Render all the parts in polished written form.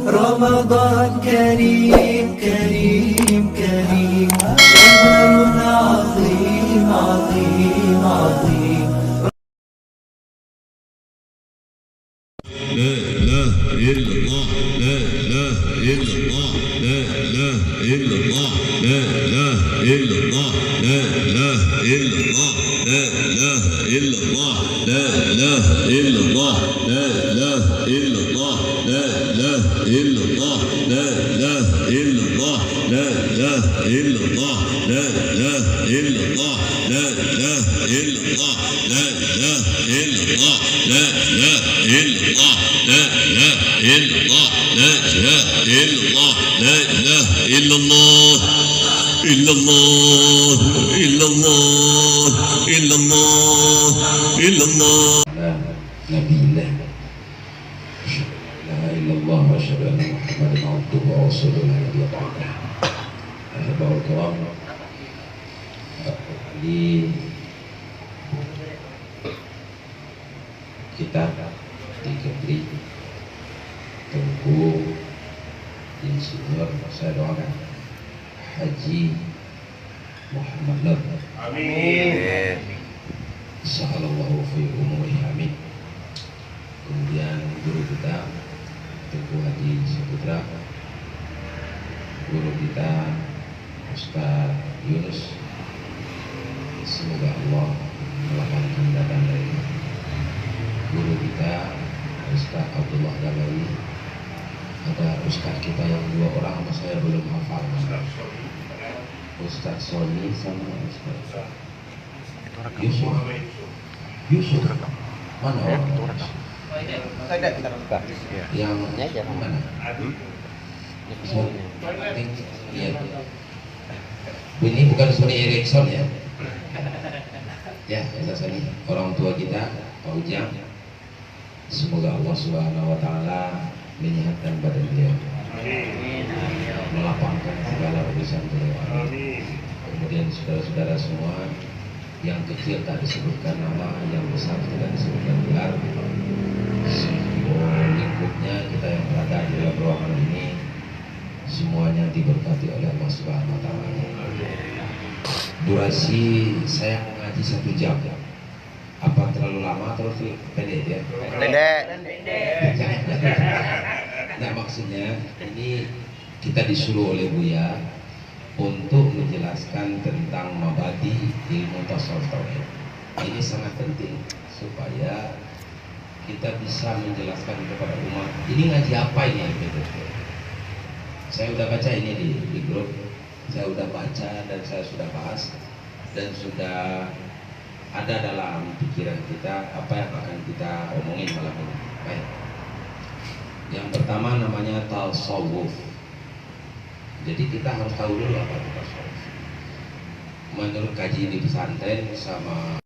رمضان كريم كريم كريم، شهر عظيم عظيم عظيم. لا إله إلا الله، لا إله إلا الله، لا إله إلا الله، لا إله إلا الله، لا إله إلا الله، لا إله إلا الله، لا إله إلا الله، لا إله إلا الله، لا إله إلا الله، لا إله إلا الله، لا إله إلا الله، لا إله إلا الله، لا إله إلا الله، لا إله إلا الله، لا إله إلا الله، لا إله إلا الله، لا إله إلا الله، لا إله إلا الله، إلا الله، إلا الله، إلا الله، إلا الله. نبي الله أشهد أن لا إله إلا الله وأشهد أن محمدا عبده ورسوله لا نبي بعده. أحباب الكرام، di kita diberi Tengku Insinyur, saya doakan Haji Muhammad Nur, amin, Insyaallah fi umurihi, amin. Kemudian guru kita Tengku Haji Saputra, guru kita Ustaz Yunus, semoga Allah melapangkan dada dari guru kita Ustaz Abdullah Galawi. Ada Ustaz kita yang dua orang sama saya belum hafal, Ustaz Sony sama Ustaz Yusuf. Yusuf mana orang? Yang mana? Iya. Ini bukan Sony Ericsson ya? Ya, Sony. Orang tua kita Pak Ujang. Semoga Allah Subhanahu wa taala menyehatkan badan beliau, melapangkan segala urusan beliau. Kemudian saudara-saudara semua, yang kecil tak disebutkan nama, yang besar tidak disebutkan gelar, lingkupnya kita yang berada di dalam ruangan ini semuanya diberkati oleh Allah Subhanahu wa taala. Durasi saya mengaji 1 jam. Apa terlalu lama atau pendek ya? Pendek. Nah, maksudnya ini kita disuruh oleh Buya untuk menjelaskan tentang mabadi ilmu tasawuf tauhid. Ini sangat penting supaya kita bisa menjelaskan kepada umat. Ini ngaji apa ini? Saya sudah baca ini di grup. Saya sudah baca dan saya sudah bahas dan sudah ada dalam pikiran kita apa yang akan kita omongin malam ini. Baik. Yang pertama namanya tasawuf. Jadi kita harus tahu dulu apa itu tasawuf. Menurut kaji di pesantren sama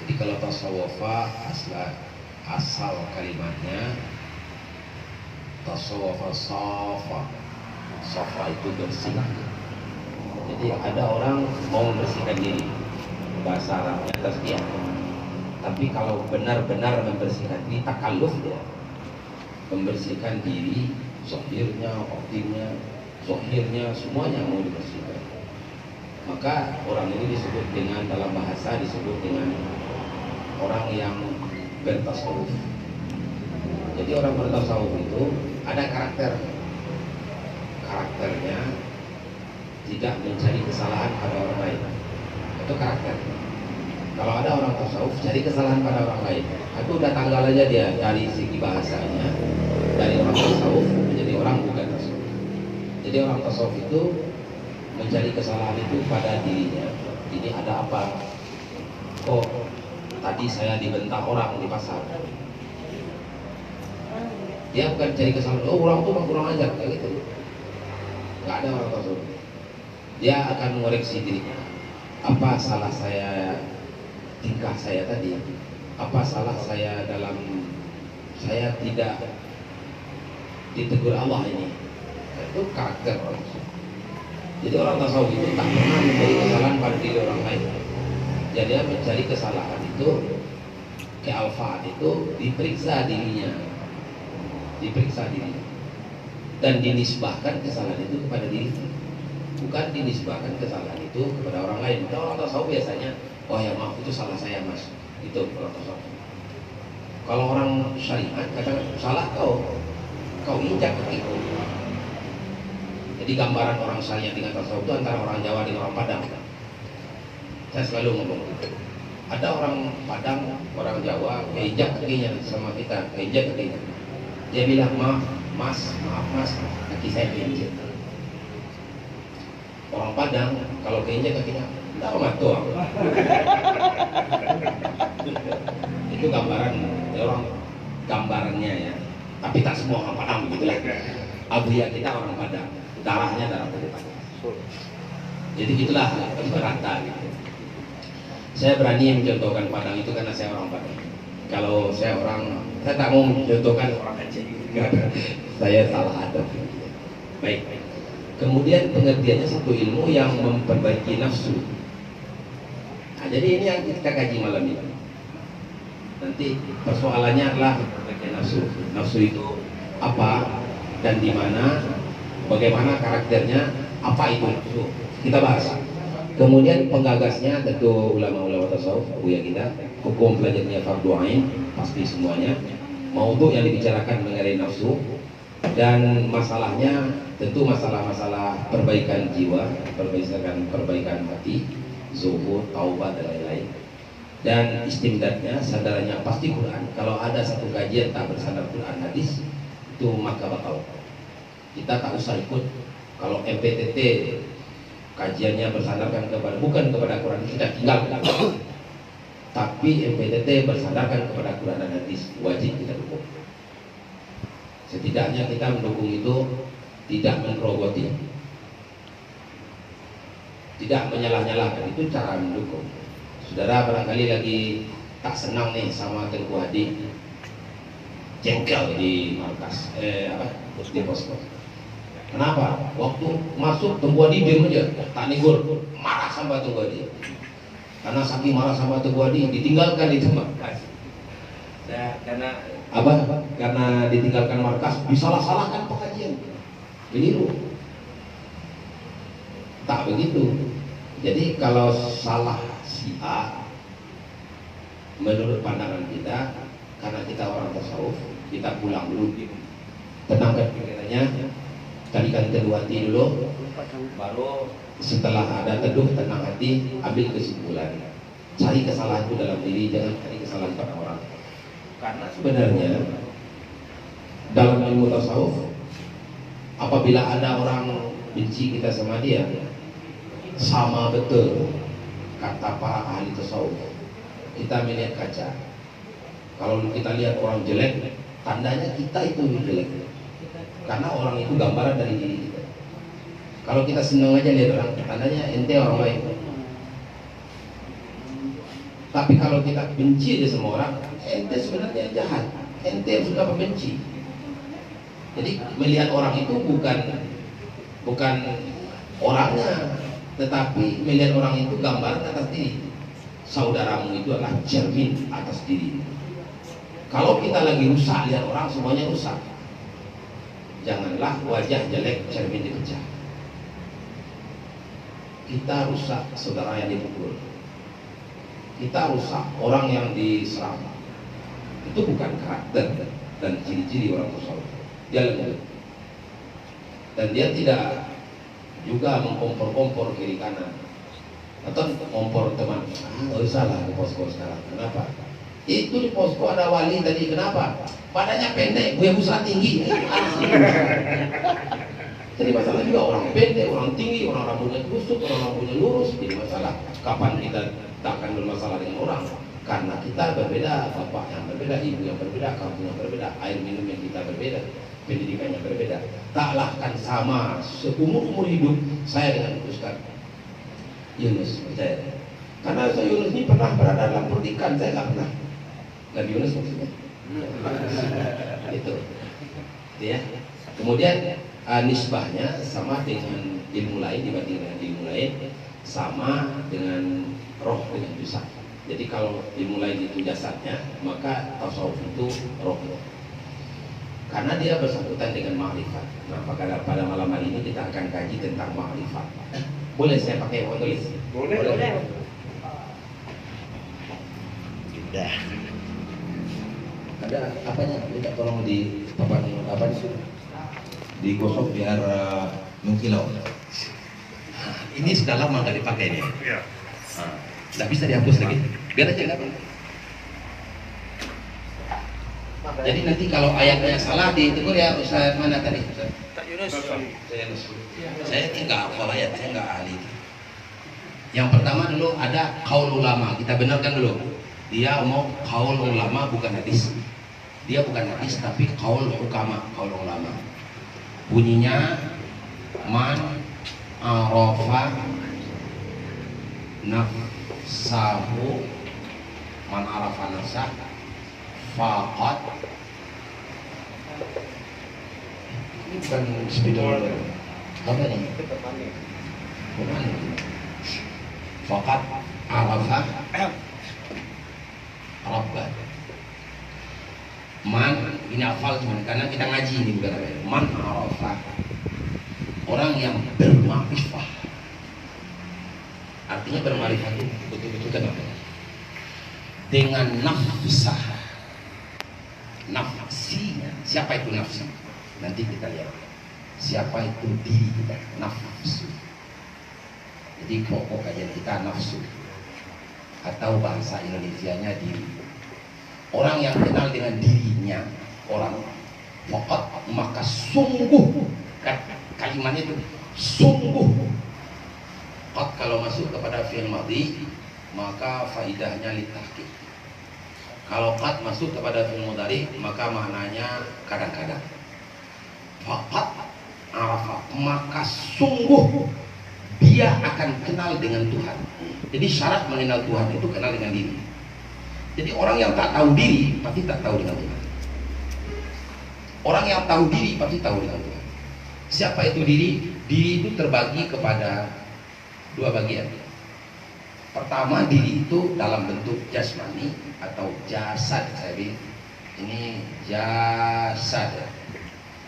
Jadi kalau tasawufa asal kalimatnya tasawufa safa itu bersih. Jadi ada orang mau membersihkan diri, bahasa Arabnya tasbih. Tapi kalau benar-benar membersihkan diri, takalluf dia, membersihkan diri, zahirnya, batinnya, zahirnya semuanya mau dibersihkan. Maka orang ini disebut dengan, dalam bahasa disebut dengan orang yang bertasawuf. Jadi orang bertasawuf itu ada karakternya tidak mencari kesalahan pada orang lain. Itu karakter. Kalau ada orang tasawuf cari kesalahan pada orang lain, itu udah tanggal aja dia dari segi bahasanya, dari orang tasawuf menjadi orang bukan tasawuf. Jadi orang tasawuf itu mencari kesalahan itu pada dirinya. Ini ada apa? Kok tadi saya dibentak orang di pasar? Dia bukan cari kesalahan. Oh, orang tuh kurang ajar kayak gitu. Nggak ada orang tasawuf. dia akan mengoreksi dirinya. Apa salah saya, tingkah saya tadi? Apa salah saya dalam saya tidak ditegur Allah ini? Itu karakter orang. Jadi orang tasawuf itu tak pernah mencari kesalahan pada diri orang lain. Jadi dia mencari kesalahan itu, kealfaan itu diperiksa dirinya, dan dinisbahkan kesalahan itu kepada dirinya, bukan dinisbahkan kesalahan itu kepada orang lain. Kalau orang tasawuf biasanya, oh ya maaf itu salah saya mas, itu orang tasawuf. Kalau orang syariat katakan salah kau injak kakiku. Jadi gambaran orang syariat dengan tasawuf itu antara orang Jawa dengan orang Padang. Saya selalu ngomong gitu. Ada orang Padang, orang Jawa, keinjak kakinya sama kita, keinjak kakinya. Dia bilang, maaf mas, kaki saya keinjak. Orang Padang, kalau keinjak kakinya, tidak matuh. Itu gambaran, orang gambarannya ya. Tapi tak semua orang Padang begitulah. Abuya kita orang Padang, darahnya darah Padang. Jadi gitulah, rata gitu. Saya berani mencontohkan Padang itu karena saya orang Padang. Kalau saya tak mau mencontohkan orang Aceh. Saya salah adab. Baik. Kemudian pengertiannya satu ilmu yang memperbaiki nafsu. Nah, jadi ini yang kita kaji malam ini. Nanti persoalannya adalah memperbaiki nafsu. Nafsu itu apa dan di mana? Bagaimana karakternya? Apa itu nafsu? Kita bahas. Kemudian penggagasnya tentu ulama-ulama tasawuf, buya kita, hukum belajarnya fardu ain, pasti semuanya. Maudhu yang dibicarakan mengenai nafsu dan masalahnya tentu masalah-masalah perbaikan jiwa, perbaikan hati, zuhud, taubat dan lain-lain. Dan istimdadnya, sandarannya pasti Quran. Kalau ada satu kajian tak bersandar Quran hadis, itu maka batal. Kita tak usah ikut. Kalau MPTT kajiannya bersandarkan bukan kepada Quran, kita tinggalkan. Tapi MPTT bersandarkan kepada Quran dan hadis, wajib kita dukung. Setidaknya kita mendukung itu tidak menggerogoti, tidak menyalah-nyalahkan, itu cara mendukung. Saudara barangkali lagi tak senang nih sama Tengku Hadi, jengkel di markas, di posko. Kenapa? Waktu masuk Tengku Hadi diam aja, tak negur, marah sama Tengku Hadi. Karena saking marah sama Tengku Hadi, ditinggalkan itu markas. Karena ditinggalkan markas, disalah-salahkan pengajian. Keliru. Tak begitu. Jadi kalau salah si A, menurut pandangan kita, karena kita orang tasawuf, kita pulang dulu, tenangkan pikirannya. Carikan teduh hati dulu, baru setelah ada teduh tenang hati, ambil kesimpulan. Cari kesalahan itu dalam diri, jangan cari kesalahan pada orang. Karena sebenarnya dalam ilmu tasawuf, apabila ada orang benci kita sama dia, sama betul kata para ahli tasawuf. Kita melihat kaca, kalau kita lihat orang jelek, tandanya kita itu jelek. Karena orang itu gambaran dari diri kita. Kalau kita senang aja lihat orang, tandanya ente orang lain. Tapi kalau kita benci aja sama orang, ente sebenarnya jahat, ente suka pembenci. Jadi melihat orang itu bukan orangnya, tetapi melihat orang itu gambaran atas diri. Saudaramu itu adalah cermin atas diri. Kalau kita lagi rusak lihat orang, semuanya rusak. Janganlah wajah jelek cermin dipecah. Kita rusak saudara yang dipukul, kita rusak orang yang diserang. Itu bukan karakter dan ciri-ciri orang tasawuf. Dia lembut dan dia tidak juga mengkompor-kompor kiri kanan atau kompor teman. Nggak usah lah ke posko sekarang. Kenapa? Itu di posko ada wali tadi, kenapa? Badannya pendek, buaya busra tinggi. Jadi masalah juga orang pendek, orang tinggi, orang rambutnya kusut, orang rambutnya lurus. Jadi masalah. Kapan kita tak akan bermasalah dengan orang? Karena kita berbeda, bapak yang berbeda, ibu yang berbeda, kampung yang berbeda, air minum yang kita berbeda, pendidikannya berbeda. Taklah kan sama seumur-umur hidup saya dengan Ustaz. Yunus percaya. Karena saya Yunus ini pernah berada dalam perut ikan, saya nggak pernah. Nabi Yunus maksudnya. Itu. Ya. Kemudian nisbahnya sama dengan ilmu lain dibanding dengan ilmu lain, sama dengan roh dengan jasad. Jadi kalau ilmu lain itu jasadnya, maka tasawuf itu rohnya. Karena dia bersangkutan dengan ma'rifat. Nah, pada malam hari ini kita akan kaji tentang ma'rifat. Boleh saya pakai papan tulis? Boleh. Sudah. Ada apanya? Minta tolong di papan apa di sini? Digosok biar mengkilau. Nah, ini sudah lama nggak dipakai nih. Iya. Nah, nggak bisa dihapus lagi. Biar aja nggak apa. Jadi nanti kalau ayatnya salah ditegur ya Ustaz mana tadi? Tak Yunus. Saya nggak hafal ayat, saya nggak ahli. Yang pertama dulu ada qaul ulama, kita benarkan dulu. Dia mau qaul ulama bukan hadis. Dia bukan hadis tapi qaul hukama, qaul ulama. Bunyinya man arafa nafsahu, man arafa nafsah faqat. Ini bukan spidol apa nih? Bukan. Faqat arafa rabbah. Man, ini hafal cuman karena kita ngaji ini bukan apa ya. Man arafa, orang yang bermakrifah. Artinya bermakrifah itu betul-betul kenapa? Dengan nafsah. Nafsinya, siapa itu nafsi? Nanti kita lihat. Siapa itu diri kita? Nafsu. Jadi pokok kajian kita nafsu. Atau bahasa Indonesianya diri. Orang yang kenal dengan dirinya, orang pokok maka sungguh, kalimatnya itu sungguh. Kalau masuk kepada fi'il madhi maka faidahnya litahqiq. Kalau qad masuk kepada fi'il mudhari maka maknanya kadang-kadang. Faqat arafa, maka sungguh dia akan kenal dengan Tuhan. Jadi syarat mengenal Tuhan itu kenal dengan diri. Jadi orang yang tak tahu diri pasti tak tahu dengan Tuhan. Orang yang tahu diri pasti tahu dengan Tuhan. Siapa itu diri? Diri itu terbagi kepada dua bagian. Pertama, diri itu dalam bentuk jasmani atau jasad, saya bilang. Ini jasad.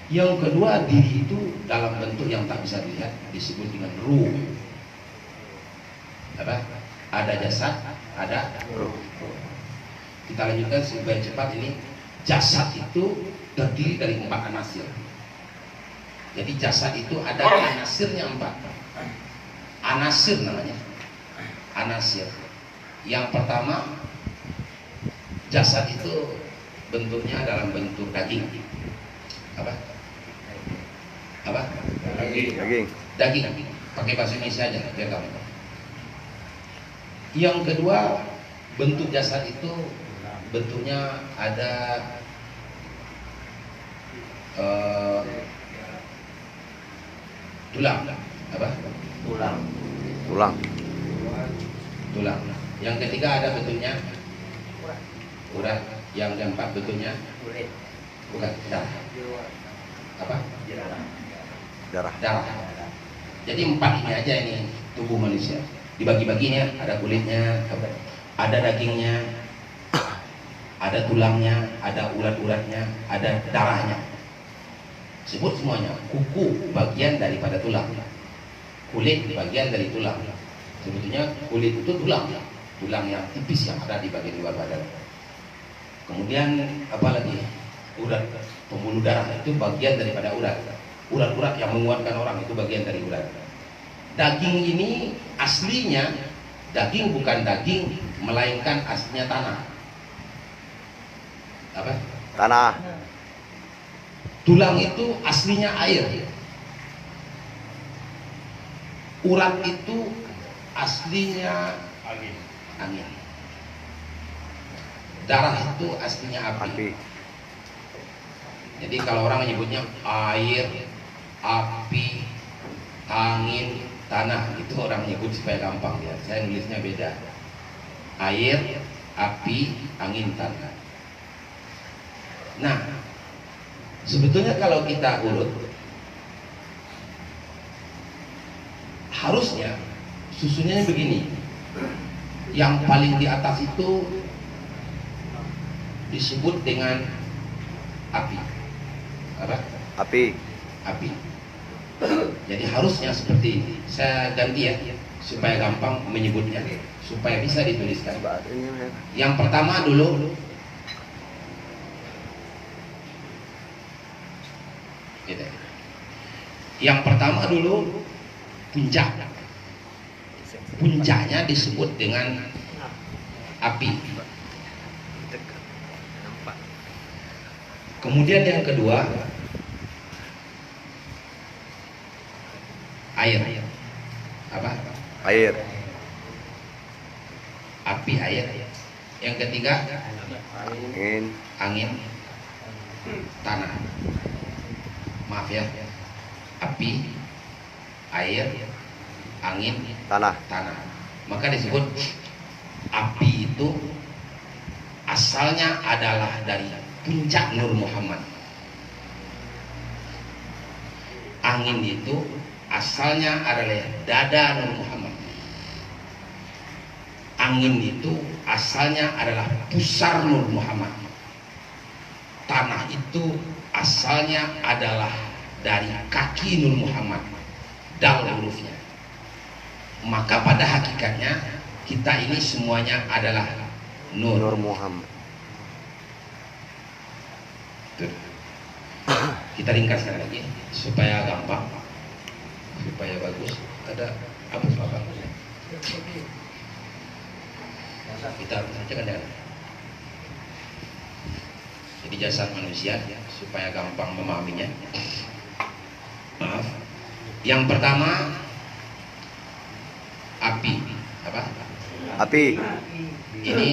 Yang kedua, diri itu dalam bentuk yang tak bisa dilihat, disebut dengan ruh. Apa? Ada jasad, ada ruh. Kita lanjutkan supaya cepat ini. Jasad itu terdiri dari 4 anasir. Jadi jasad itu ada anasirnya 4. Anasir namanya. Anasir. Yang pertama, jasad itu bentuknya dalam bentuk daging. Apa? Daging. Pakai bahasa Indonesia aja biar kamu. Yang kedua, bentuk jasad itu bentuknya ada tulang. Apa? Tulang. Yang ketiga ada bentuknya urat. Yang keempat bentuknya bukan darah. Apa? Darah. Jadi 4 ini aja ini tubuh manusia. Dibagi-baginya, ada kulitnya, ada dagingnya, ada tulangnya, ada urat-uratnya, ada darahnya. Sebut semuanya. Kuku bagian daripada tulang. Kulit bagian dari tulang. Sebetulnya kulit itu tulang yang tipis yang ada di bagian luar badan. Kemudian apa lagi? Urat, pembuluh darah itu bagian daripada urat. Urat-urat yang menguatkan orang itu bagian dari urat. Daging ini aslinya daging bukan daging, melainkan aslinya tanah. Apa? Tanah. Tulang itu aslinya air. Urat itu aslinya angin. Darah itu aslinya api. Jadi kalau orang menyebutnya air, api, angin, tanah, itu orang nyebut supaya gampang ya. Saya nulisnya beda. Air, api, angin, tanah. Nah, sebetulnya kalau kita urut, harusnya susunannya begini. Yang paling di atas itu disebut dengan api. Apa? Api. Api. Jadi harusnya seperti ini. Saya ganti ya supaya gampang menyebutnya, supaya bisa dituliskan. Yang pertama dulu gitu. Yang pertama dulu puncak. Puncaknya disebut dengan api. Kemudian yang kedua air. Apa? Air. Api, air. Yang ketiga Angin. angin, tanah. Maaf ya. Api, air, angin, Tanah. tanah. Maka disebut api itu asalnya adalah dari puncak Nur Muhammad. Angin itu asalnya adalah dada Nur Muhammad. Angin itu asalnya adalah pusar Nur Muhammad. Tanah itu asalnya adalah dari kaki Nur Muhammad, dal hurufnya. Maka pada hakikatnya kita ini semuanya adalah Nur. Nur Muhammad. Kita ringkaskan lagi supaya gampang, supaya bagus. Ada apa apa? Kita bacakan dengan. Jadi jasad manusia ya, supaya gampang memahaminya. Maaf. Yang pertama api. Apa? Api. Ini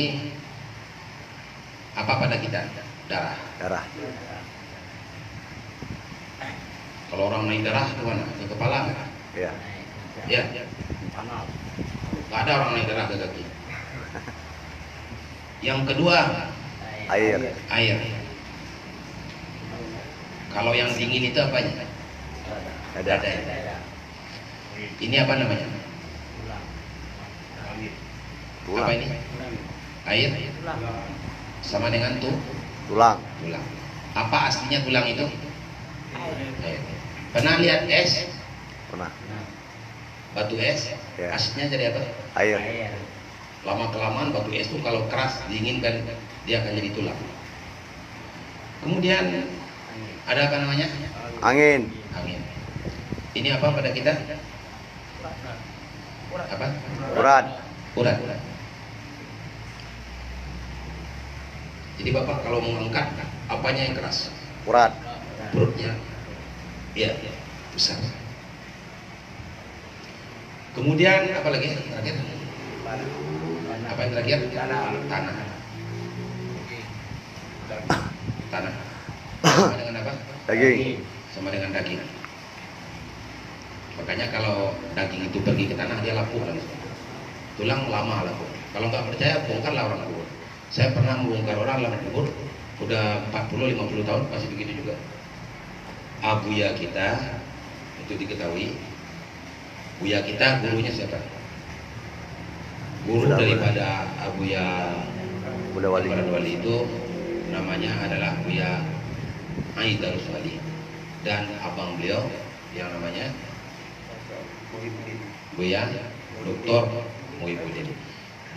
apa pada kita? Darah. Darah. Kalau orang naik darah ke mana? Ke kepala nggak? Ya. Ya. Nggak ada orang naik darah ke kaki. Yang kedua Air. air. Kalau yang dingin itu apanya? Dada. Dada. Ini apa namanya? Tulang. Apa ini? Air. Sama dengan Tulang. tulang. Apa aslinya tulang itu? Air. Pernah lihat es? Pernah. Batu es? Ya. Aslinya jadi apa? Air. Lama kelamaan batu es itu kalau keras dingin kan dia akan jadi tulang. Kemudian ada apa namanya? Angin. Angin. Ini apa pada kita? Apa? Urat. Urat. Jadi Bapak kalau mengangkat apanya yang keras? Urat. Perutnya. Iya, besar. Kemudian apa lagi? Terakhir. Apa yang terakhir? Tanah. Tanah. Sama dengan apa? Daging. Sama dengan daging. Makanya kalau daging itu pergi ke tanah dia lapuk langsung. Tulang lama lapuk. Kalau nggak percaya bongkarlah orang kubur. Saya pernah membongkar orang dalam kubur. Udah 40-50 tahun masih begitu juga. Abuya kita itu diketahui. Buya kita gurunya siapa? Guru daripada Abuya Buddha Wali. Wali itu namanya adalah Buya Aidarus Wali, dan abang beliau yang namanya Buya Dr. Muhyiddin.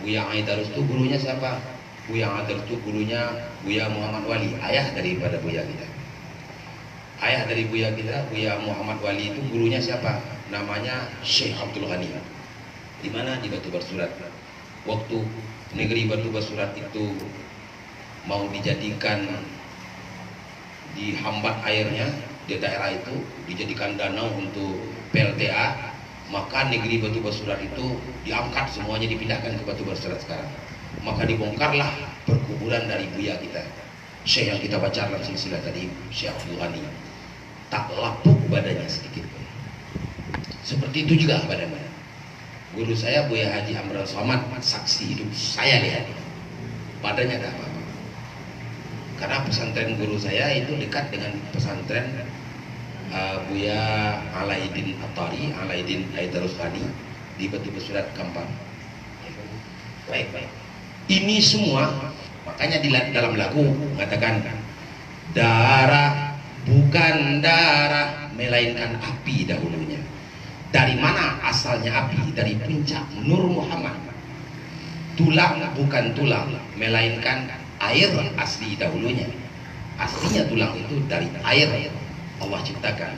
Buya Aidarus itu gurunya siapa? Buya Aidarus itu gurunya Buya Muhammad Wali, ayah daripada Buya kita. Ayah dari Buya kita, Buya Muhammad Wali itu gurunya siapa? Namanya Syekh Abdul Ghani. Di mana? Di Batu Bersurat. Waktu negeri Batu Bersurat itu mau dijadikan, dihambat airnya di daerah itu, dijadikan danau untuk PLTA, maka negeri Batu Bersurat itu diangkat semuanya, dipindahkan ke Batu Bersurat sekarang. Maka dibongkarlah perkuburan dari Buya kita, Syekh yang kita baca dalam silsilah tadi, Syekh Abdul Ghani. Tak lapuk badannya sedikit pun. Seperti itu juga badannya. Guru saya Buya Haji Amran Somad, saksi hidup saya lihat, badannya ada apa-apa. Karena pesantren guru saya itu dekat dengan pesantren Buya Alaidin Atari, Alaidin Aidarus Ghani di Batu Besurat Kampang. Baik. Ini semua makanya di dalam lagu mengatakan darah bukan darah melainkan api dahulunya. Dari mana asalnya api? Dari puncak Nur Muhammad. Tulang bukan tulang melainkan air asli dahulunya. Aslinya tulang itu dari air Allah ciptakan.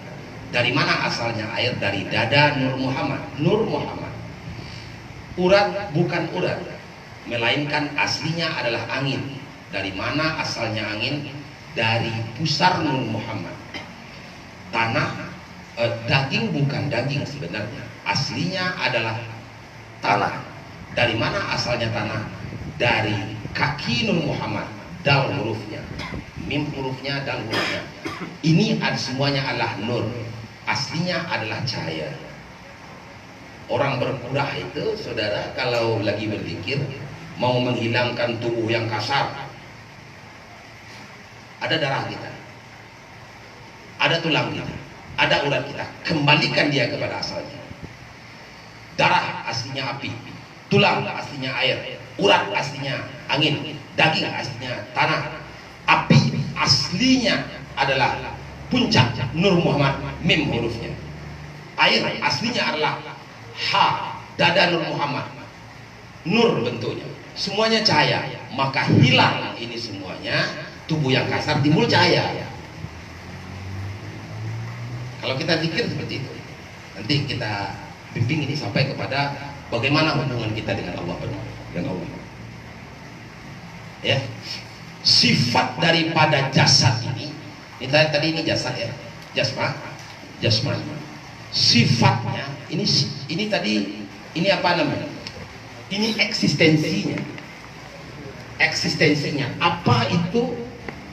Dari mana asalnya air? Dari dada Nur Muhammad. Nur Muhammad. Urat bukan urat melainkan aslinya adalah angin. Dari mana asalnya angin? Dari pusar Nur Muhammad. Tanah, daging bukan daging sebenarnya, aslinya adalah tanah. Dari mana asalnya tanah? Dari kaki Nur Muhammad, dal hurufnya, mim hurufnya, dal hurufnya. Ini semuanya adalah nur, aslinya adalah cahaya. Orang berkurah itu, saudara, kalau lagi berzikir mau menghilangkan tubuh yang kasar, ada darah kita, ada tulang kita, ada urat kita, kembalikan dia kepada asalnya. Darah aslinya api, tulang aslinya air, urat aslinya angin, daging aslinya tanah, api aslinya adalah puncak Nur Muhammad, mim hurufnya. Air aslinya adalah ha, dada Nur Muhammad, nur bentuknya, semuanya cahaya. Maka hilang ini semuanya, tubuh yang kasar timbul cahaya. Kalau kita zikir seperti itu, nanti kita bimbing ini sampai kepada bagaimana hubungan kita dengan Allah, dengan Allah. Ya, sifat daripada jasad ini tadi ini jasad ya, jasmani. Sifatnya ini tadi ini apa namanya? Ini eksistensinya. Apa itu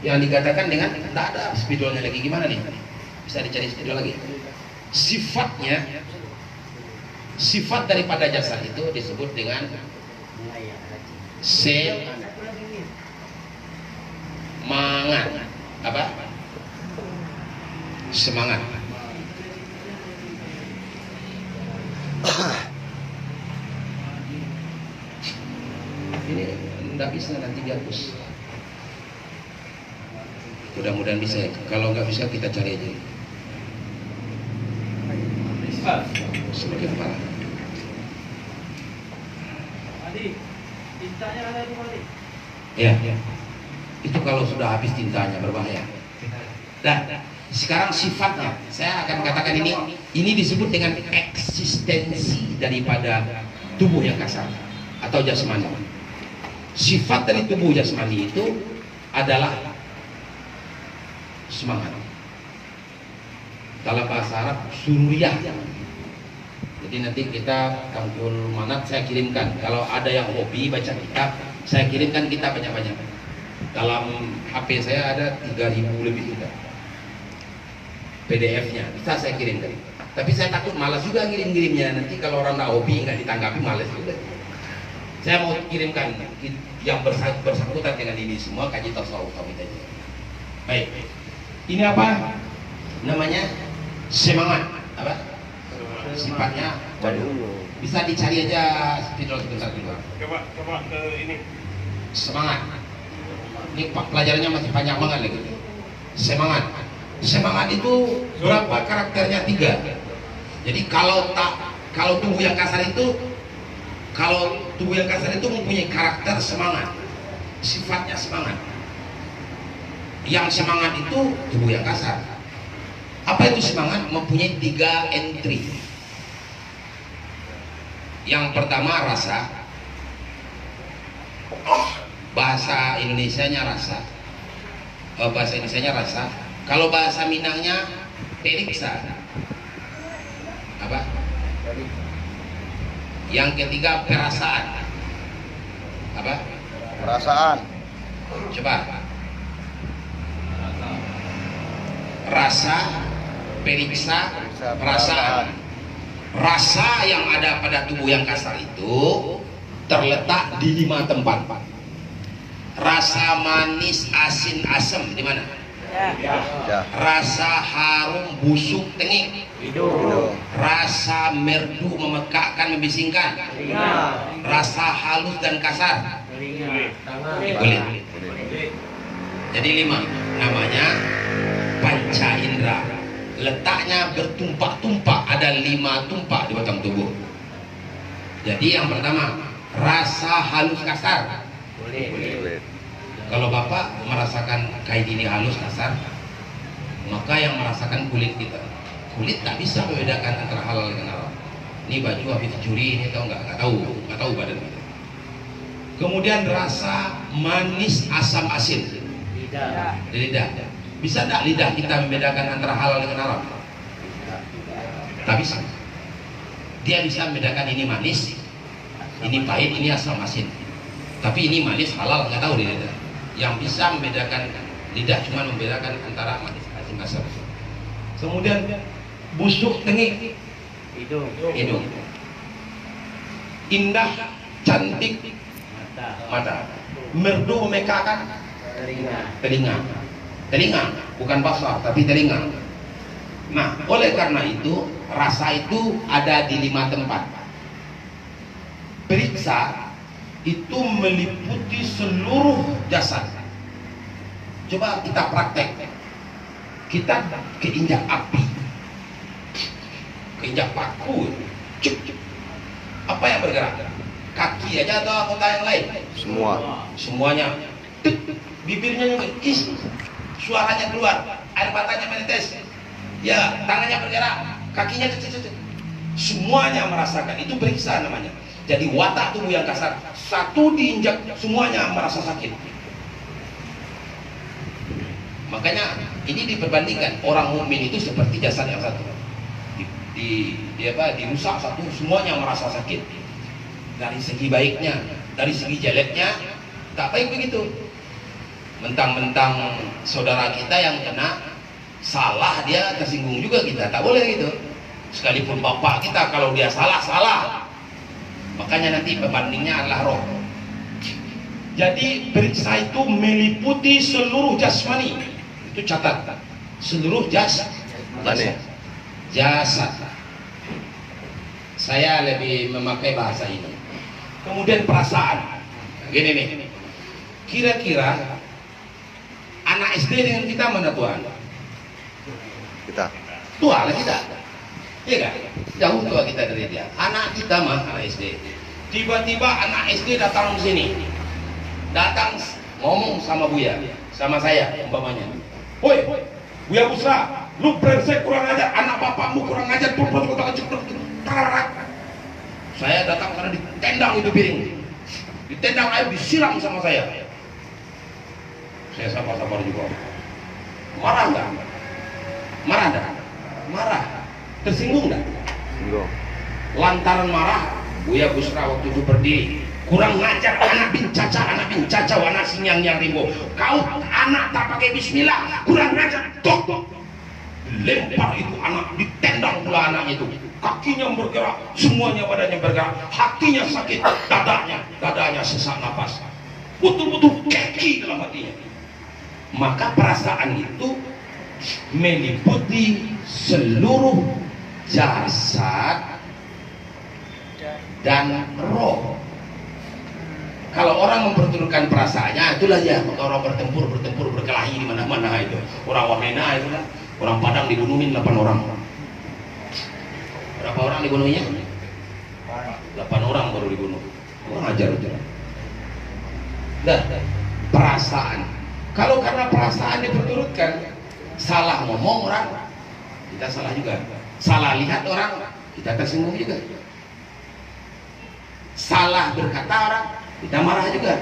yang dikatakan dengan tidak ada spidolnya lagi, gimana nih? Bisa dicari spidol lagi. Sifat daripada jasad itu disebut dengan semangat. Apa? Semangat. Ini tidak bisa nanti dihapus. Mudah-mudahan bisa. Kalau nggak bisa kita cari aja. Semakin parah. Tintanya ada di mana? Ya. Itu kalau sudah habis tintanya berbahaya. Nah, sekarang sifatnya, saya akan katakan ini disebut dengan eksistensi daripada tubuh yang kasar atau jasmani. Sifat dari tubuh jasmani itu adalah semangat. Dalam bahasa Arab sururiyah. Jadi nanti kita Kampul Manat saya kirimkan. Kalau ada yang hobi baca kitab, saya kirimkan kitab banyak-banyak. Dalam HP saya ada 3000 lebih kitab. PDF-nya bisa saya kirimkan. Tapi saya takut malas juga ngirim-ngirimnya. Nanti kalau orang nggak hobi nggak ditanggapi, malas juga. Saya mau kirimkan yang bersangkutan dengan ini semua, kaji tasawuf kami tadi. Baik. Ini apa? Namanya semangat. Apa? Sifatnya, waduh, bisa dicari aja spidol sebentar dulu. Coba ke ini. Semangat. Ini pelajarannya masih panjang banget lagi. Semangat. Semangat itu berapa karakternya? 3. Jadi kalau tubuh yang kasar itu, mempunyai karakter semangat, sifatnya semangat. Yang semangat itu tubuh yang kasar. Apa itu semangat? Mempunyai 3 entry. Yang pertama rasa, bahasa Indonesianya rasa, kalau bahasa Minangnya periksa. Apa? Yang ketiga perasaan. Apa? Perasaan. Coba. Rasa, periksa, perasaan. Rasa yang ada pada tubuh yang kasar itu terletak di 5 tempat. Rasa manis, asin, asam di mana? Ya. Rasa harum, busuk, tengik. Hidung. Rasa merdu, memekakkan, membisingkan. Rasa halus dan kasar. Kulit. Jadi 5. Namanya panca indera. Letaknya bertumpak-tumpak, ada 5 tumpak di batang tubuh. Jadi yang pertama, rasa halus kasar. Kulit. Kalau Bapak merasakan kain ini halus kasar, maka yang merasakan kulit kita. Kulit tak bisa membedakan antara halal dengan haram. Ini baju habis dicuri, ini tahu nggak tahu badan kita. Kemudian rasa manis, asam, asin. Lidah. Bisa tak lidah kita membedakan antara halal dengan haram? Tak bisa. Dia bisa membedakan ini manis, ini pahit, ini asam asin. Tapi ini manis, halal, nggak tahu di lidah. Yang bisa membedakan lidah cuma membedakan antara manis, asin, asam. Kemudian busuk, tengik. Hidung. Indah, cantik. Mata. Merdu, memekakkan. Telinga, bukan basar tapi telinga. Nah, oleh karena itu rasa itu ada di 5 tempat. Periksa itu meliputi seluruh jasad. Coba kita praktek. Kita keinjak api, keinjak paku, cuk. Apa yang bergerak? Kaki aja atau anggota yang lain? Semuanya. Bibirnya juga, suaranya keluar, air matanya menetes. Ya, tangannya bergerak, kakinya cecet. Semuanya merasakan. Itu periksa namanya. Jadi watak tubuh yang kasar, satu diinjak semuanya merasa sakit. Makanya ini diperbandingkan, orang mukmin itu seperti jasad yang satu. Dirusak satu, semuanya merasa sakit. Dari segi baiknya, dari segi jeleknya, tak baik begitu. Mentang-mentang saudara kita yang kena salah, dia tersinggung juga kita, tak boleh gitu. Sekalipun bapak kita, kalau dia salah. Makanya nanti pembandingnya adalah roh. Jadi periksa itu meliputi seluruh jasmani. Itu catat, seluruh jasad. Saya lebih memakai bahasa ini. Kemudian perasaan. Gini nih. Kira-kira anak SD dengan kita mana Tuhan? Kita. Tua lah kita. Iya kan? Jauh tua kita dari dia. Anak kita mah anak SD. Tiba-tiba anak SD datang ke sini. Datang ngomong sama Buya, sama saya umpamanya. Woi, Buya Busra, lu brengsek kurang ajar, anak bapakmu kurang ajar, saya datang karena ditendang itu piring. Ditendang air disiram sama saya. Saya sabar-sabar juga. Marah enggak? Marah enggak? Marah. Tersinggung enggak? Singgung. Lantaran marah, Buya Busra waktu itu berdiri. Kurang ngajar anak bin caca, anak sinyang rimbo. Kau anak tak pakai bismillah, kurang ngajar. Tok. Lempar itu anak, ditendang pula anaknya itu. Kakinya bergerak, semuanya badannya bergerak. Hatinya sakit, dadanya sesak napas. Betul-betul keki dalam hatinya. Maka perasaan itu meliputi seluruh jasad dan roh. Kalau orang memperturutkan perasaannya, itulah ya orang bertempur berkelahi di mana-mana itu. Orang Wamena itu kan, orang Padang dibunuhin 8 orang. Berapa orang dibunuhnya? 8 orang baru dibunuh. Kurang ajar itu. Nah, perasaan. Kalau karena perasaan diperturutkan, salah ngomong orang, kita salah juga. Salah lihat orang, kita tersinggung juga. Salah berkata orang, kita marah juga.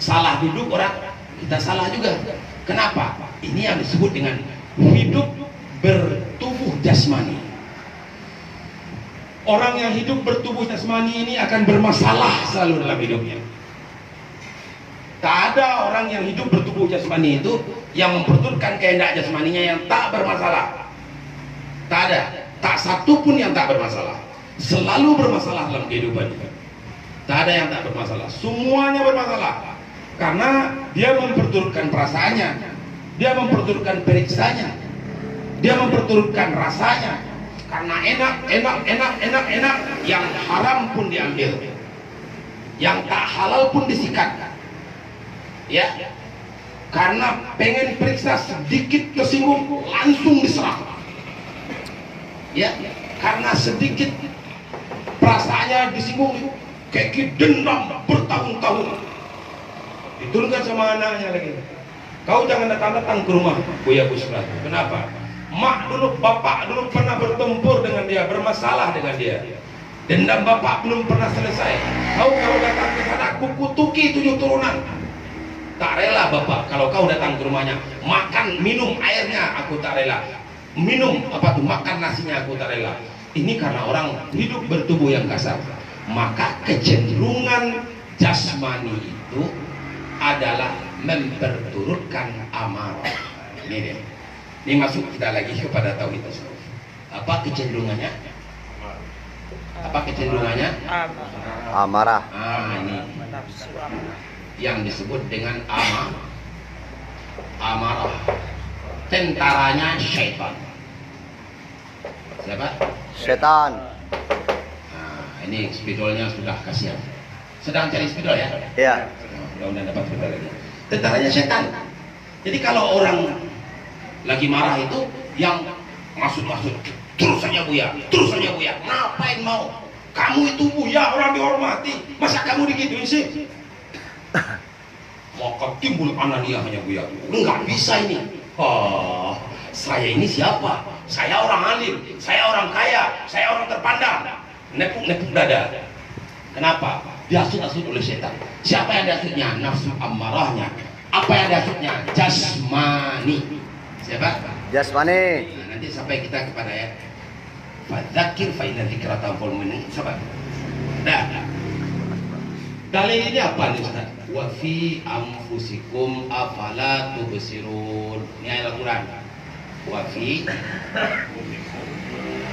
Salah duduk orang, kita salah juga. Kenapa? Ini yang disebut dengan hidup bertubuh jasmani. Orang yang hidup bertubuh jasmani ini akan bermasalah selalu dalam hidupnya. Tak ada orang yang hidup bertubuh jasmani itu yang memperturutkan kehendak jasmaninya yang tak bermasalah. Tak ada, tak satu pun yang tak bermasalah. selalu bermasalah dalam kehidupan. Tak ada yang tak bermasalah, semuanya bermasalah. Karena dia memperturutkan perasaannya, dia memperturutkan periksanya, dia memperturutkan rasanya. Karena enak, yang haram pun diambil, yang tak halal pun disikat. Ya, karena pengen periksa sedikit tersinggung langsung diserang. Ya, karena sedikit perasaannya disinggung kayak dendam bertahun-tahun. Diturunkan sama anaknya lagi. Kau jangan datang-datang ke rumah Buya Busra. Kenapa? Mak dulu, bapak dulu pernah bertempur dengan dia, bermasalah dengan dia. Dendam bapak belum pernah selesai. Kau kalau datang ke sana, aku kutuki 7 turunan. Tak rela bapak kalau kau datang ke rumahnya, makan minum airnya aku tak rela, minum makan nasinya aku tak rela. Ini karena orang hidup bertubuh yang kasar. Maka kecenderungan jasmani itu adalah memperturutkan amarah. Ini dia. Ini masuk kita lagi kepada tauhid tasawuf. Apa kecenderungannya? Apa kecenderungannya? Amarah. Ini yang disebut dengan amarah. Tentaranya syaitan. Siapa? Setan. Nah, ini spidolnya sudah kasihan. Sedang cari spidol ya? Iya. Mudah-mudahan dapat spidol lagi. Tentaranya setan. Jadi kalau orang lagi marah itu yang masuk terus saja Buya, ngapain mau? Kamu itu Buya orang dihormati, masa kamu digituin sih? Maka timbul anania hanya Buya. Enggak bisa ini. Oh, saya ini siapa? Saya orang alim, saya orang kaya, saya orang terpandang. Nepuk dada. Kenapa? Dihasut-hasut oleh setan. Siapa yang dihasutnya? Nafsu amarahnya. Apa yang dihasutnya? Jasmani. Siapa? Jasmani. Nah, nanti sampai kita kepada ayat fadzakir fa inna dzikra tanfa'ul mu'minin. Sabar. Nah, dalil ini apa nih Ustaz? Wa fi anfusikum afala tubsirun. Ini ayat Al-Qur'an. Wa fi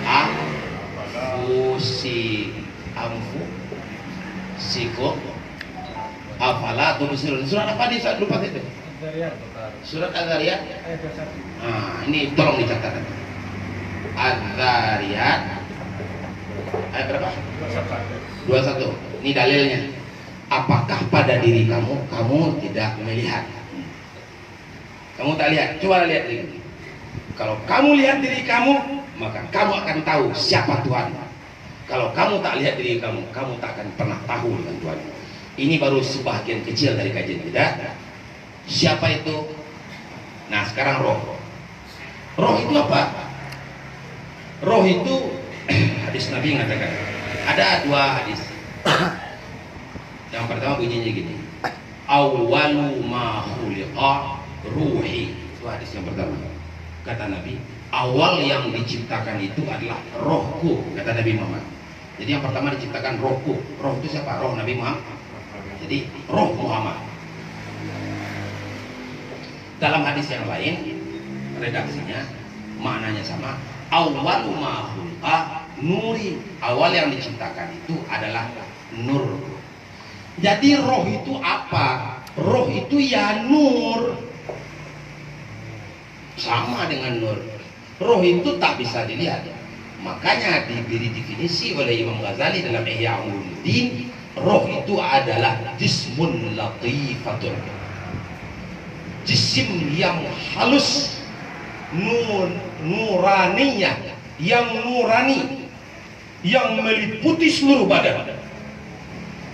anfusikum afala tubsirun. Surat apa nih? Saya lupa itu. Surat Az-Zariyat. Nah, ini tolong dicatat. Az-Zariyat ayat berapa? 21. Ini dalilnya. Apakah pada diri kamu tidak melihat? Kamu tak lihat? Coba lihat diri. Kalau kamu lihat diri kamu, maka kamu akan tahu siapa Tuhan. Kalau kamu tak lihat diri kamu tak akan pernah tahu dengan Tuhan. Ini baru sebagian kecil dari kajian kita. Siapa itu? Nah, sekarang roh. Roh itu apa? Roh itu hadis Nabi mengatakan ada 2 hadis. Yang pertama bunyinya gini, awwalu ma khuliqa ruhi. Itu hadis yang pertama. Kata Nabi, awal yang diciptakan itu adalah rohku, kata Nabi Muhammad. Jadi yang pertama diciptakan rohku. Roh itu siapa? Roh Nabi Muhammad. Jadi roh Muhammad. Dalam hadis yang lain redaksinya maknanya sama, awwalu ma khuliqa nuri. Awal yang diciptakan itu adalah nur. Jadi roh itu apa? Roh itu ya nur. Sama dengan nur. Roh itu tak bisa dilihat. Makanya diberi definisi oleh Imam Ghazali dalam Ihya Ulumuddin, roh itu adalah jismun latifatun. Jisim yang halus, nuraniyah, yang nurani, yang meliputi seluruh badan.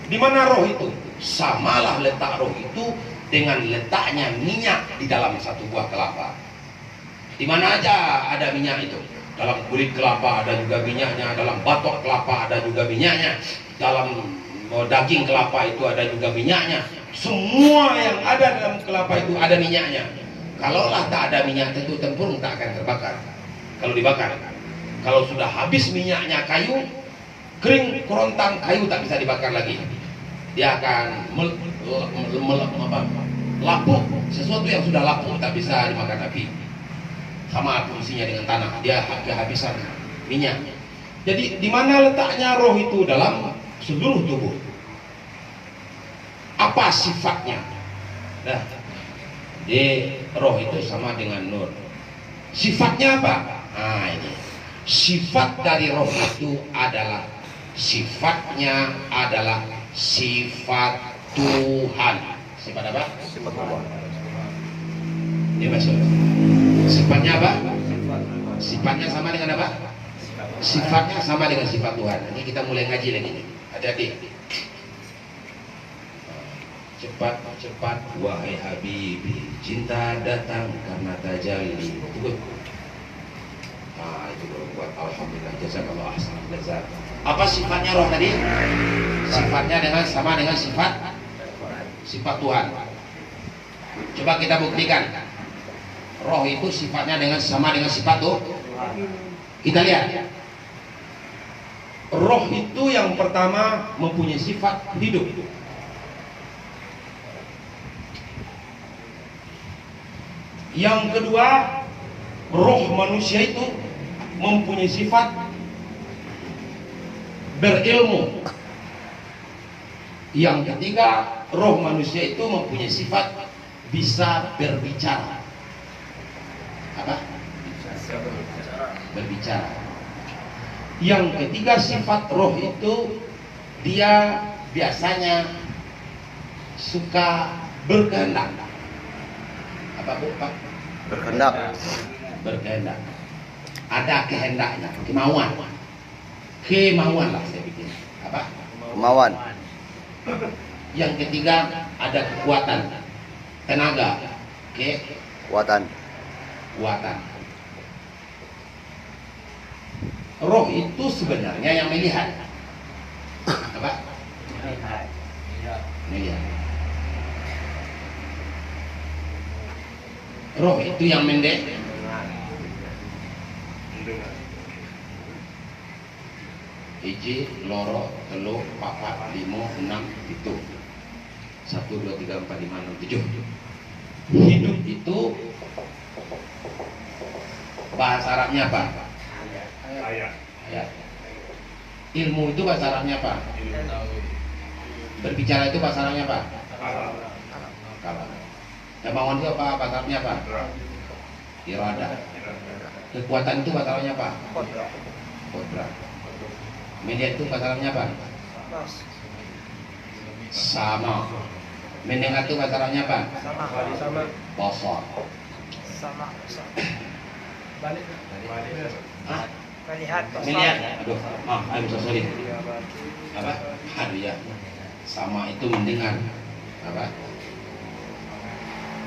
Di mana roh itu? Samalah letak roh itu dengan letaknya minyak di dalam satu buah kelapa. Di mana aja ada minyak itu? Dalam kulit kelapa ada juga minyaknya, dalam batok kelapa ada juga minyaknya, dalam daging kelapa itu ada juga minyaknya. Semua yang ada dalam kelapa itu ada minyaknya. Kalaulah tak ada minyak, tentu tempurung tak akan terbakar kalau dibakar. Kalau sudah habis minyaknya kayu, kering kerontang, kayu tak bisa dibakar lagi. Dia akan lapuk. Sesuatu yang sudah lapuk tak bisa dimakan api. Sama fungsinya dengan tanah, dia kehabisan minyak. Jadi di mana letaknya roh itu dalam seluruh tubuh? Apa sifatnya? Nah, di roh itu sama dengan nur. Sifatnya apa? Nah ini. Sifat dari roh itu adalah sifatnya adalah sifat Tuhan. Sifat apa? Sifat Allah. Ini masuk. Sifatnya apa? Sifatnya sama dengan apa? Sifatnya sama dengan sifat Tuhan. Ini kita mulai ngaji lagi. Hati-hati. Cepat-cepat wahai Habibi, cinta datang karena tajalli. Tunggu. Nah, itu baru buat alhamdulillah jazakallahu ahsanal jazaa. Apa sifatnya roh tadi? Sifatnya sama dengan sifat Tuhan. Coba kita buktikan. Roh itu sifatnya sama dengan sifat Tuhan. Kita lihat. Roh itu yang pertama mempunyai sifat hidup. Yang kedua, roh manusia itu mempunyai sifat berilmu. Yang ketiga, roh manusia itu mempunyai sifat bisa berbicara. Apa? Berbicara. Yang ketiga, sifat roh itu dia biasanya suka berkehendak. Apa Bu? Pak? Berkehendak. Berkehendak. Ada kehendaknya, kemauan. Kemauan lah saya bikin. Apa? Kemauan. Yang ketiga ada kekuatan, tenaga, Kuatan. kekuatan. Roh itu sebenarnya yang melihat. Apa? Melihat. Roh itu yang mendengar. Iji, loro, telu, papat, limo, enam, itu 1, 2, 3, 4, 5, 6, 7. Hidup itu bahasa Arabnya apa? Ayat. Ilmu itu bahasa Arabnya apa? Berbicara itu bahasa Arabnya apa? Kalam. Kemauan itu apa? Bahasa Arabnya apa? Irada. Kekuatan itu bahasa Arabnya apa? Kodrat. Media itu bahasa Arabnya apa? Sama. Mendengar itu bahasa Arabnya apa? Basar. Melihat. Aduh, I'm so sorry. Apa? Aduh ya. Sama itu mendengar. Apa?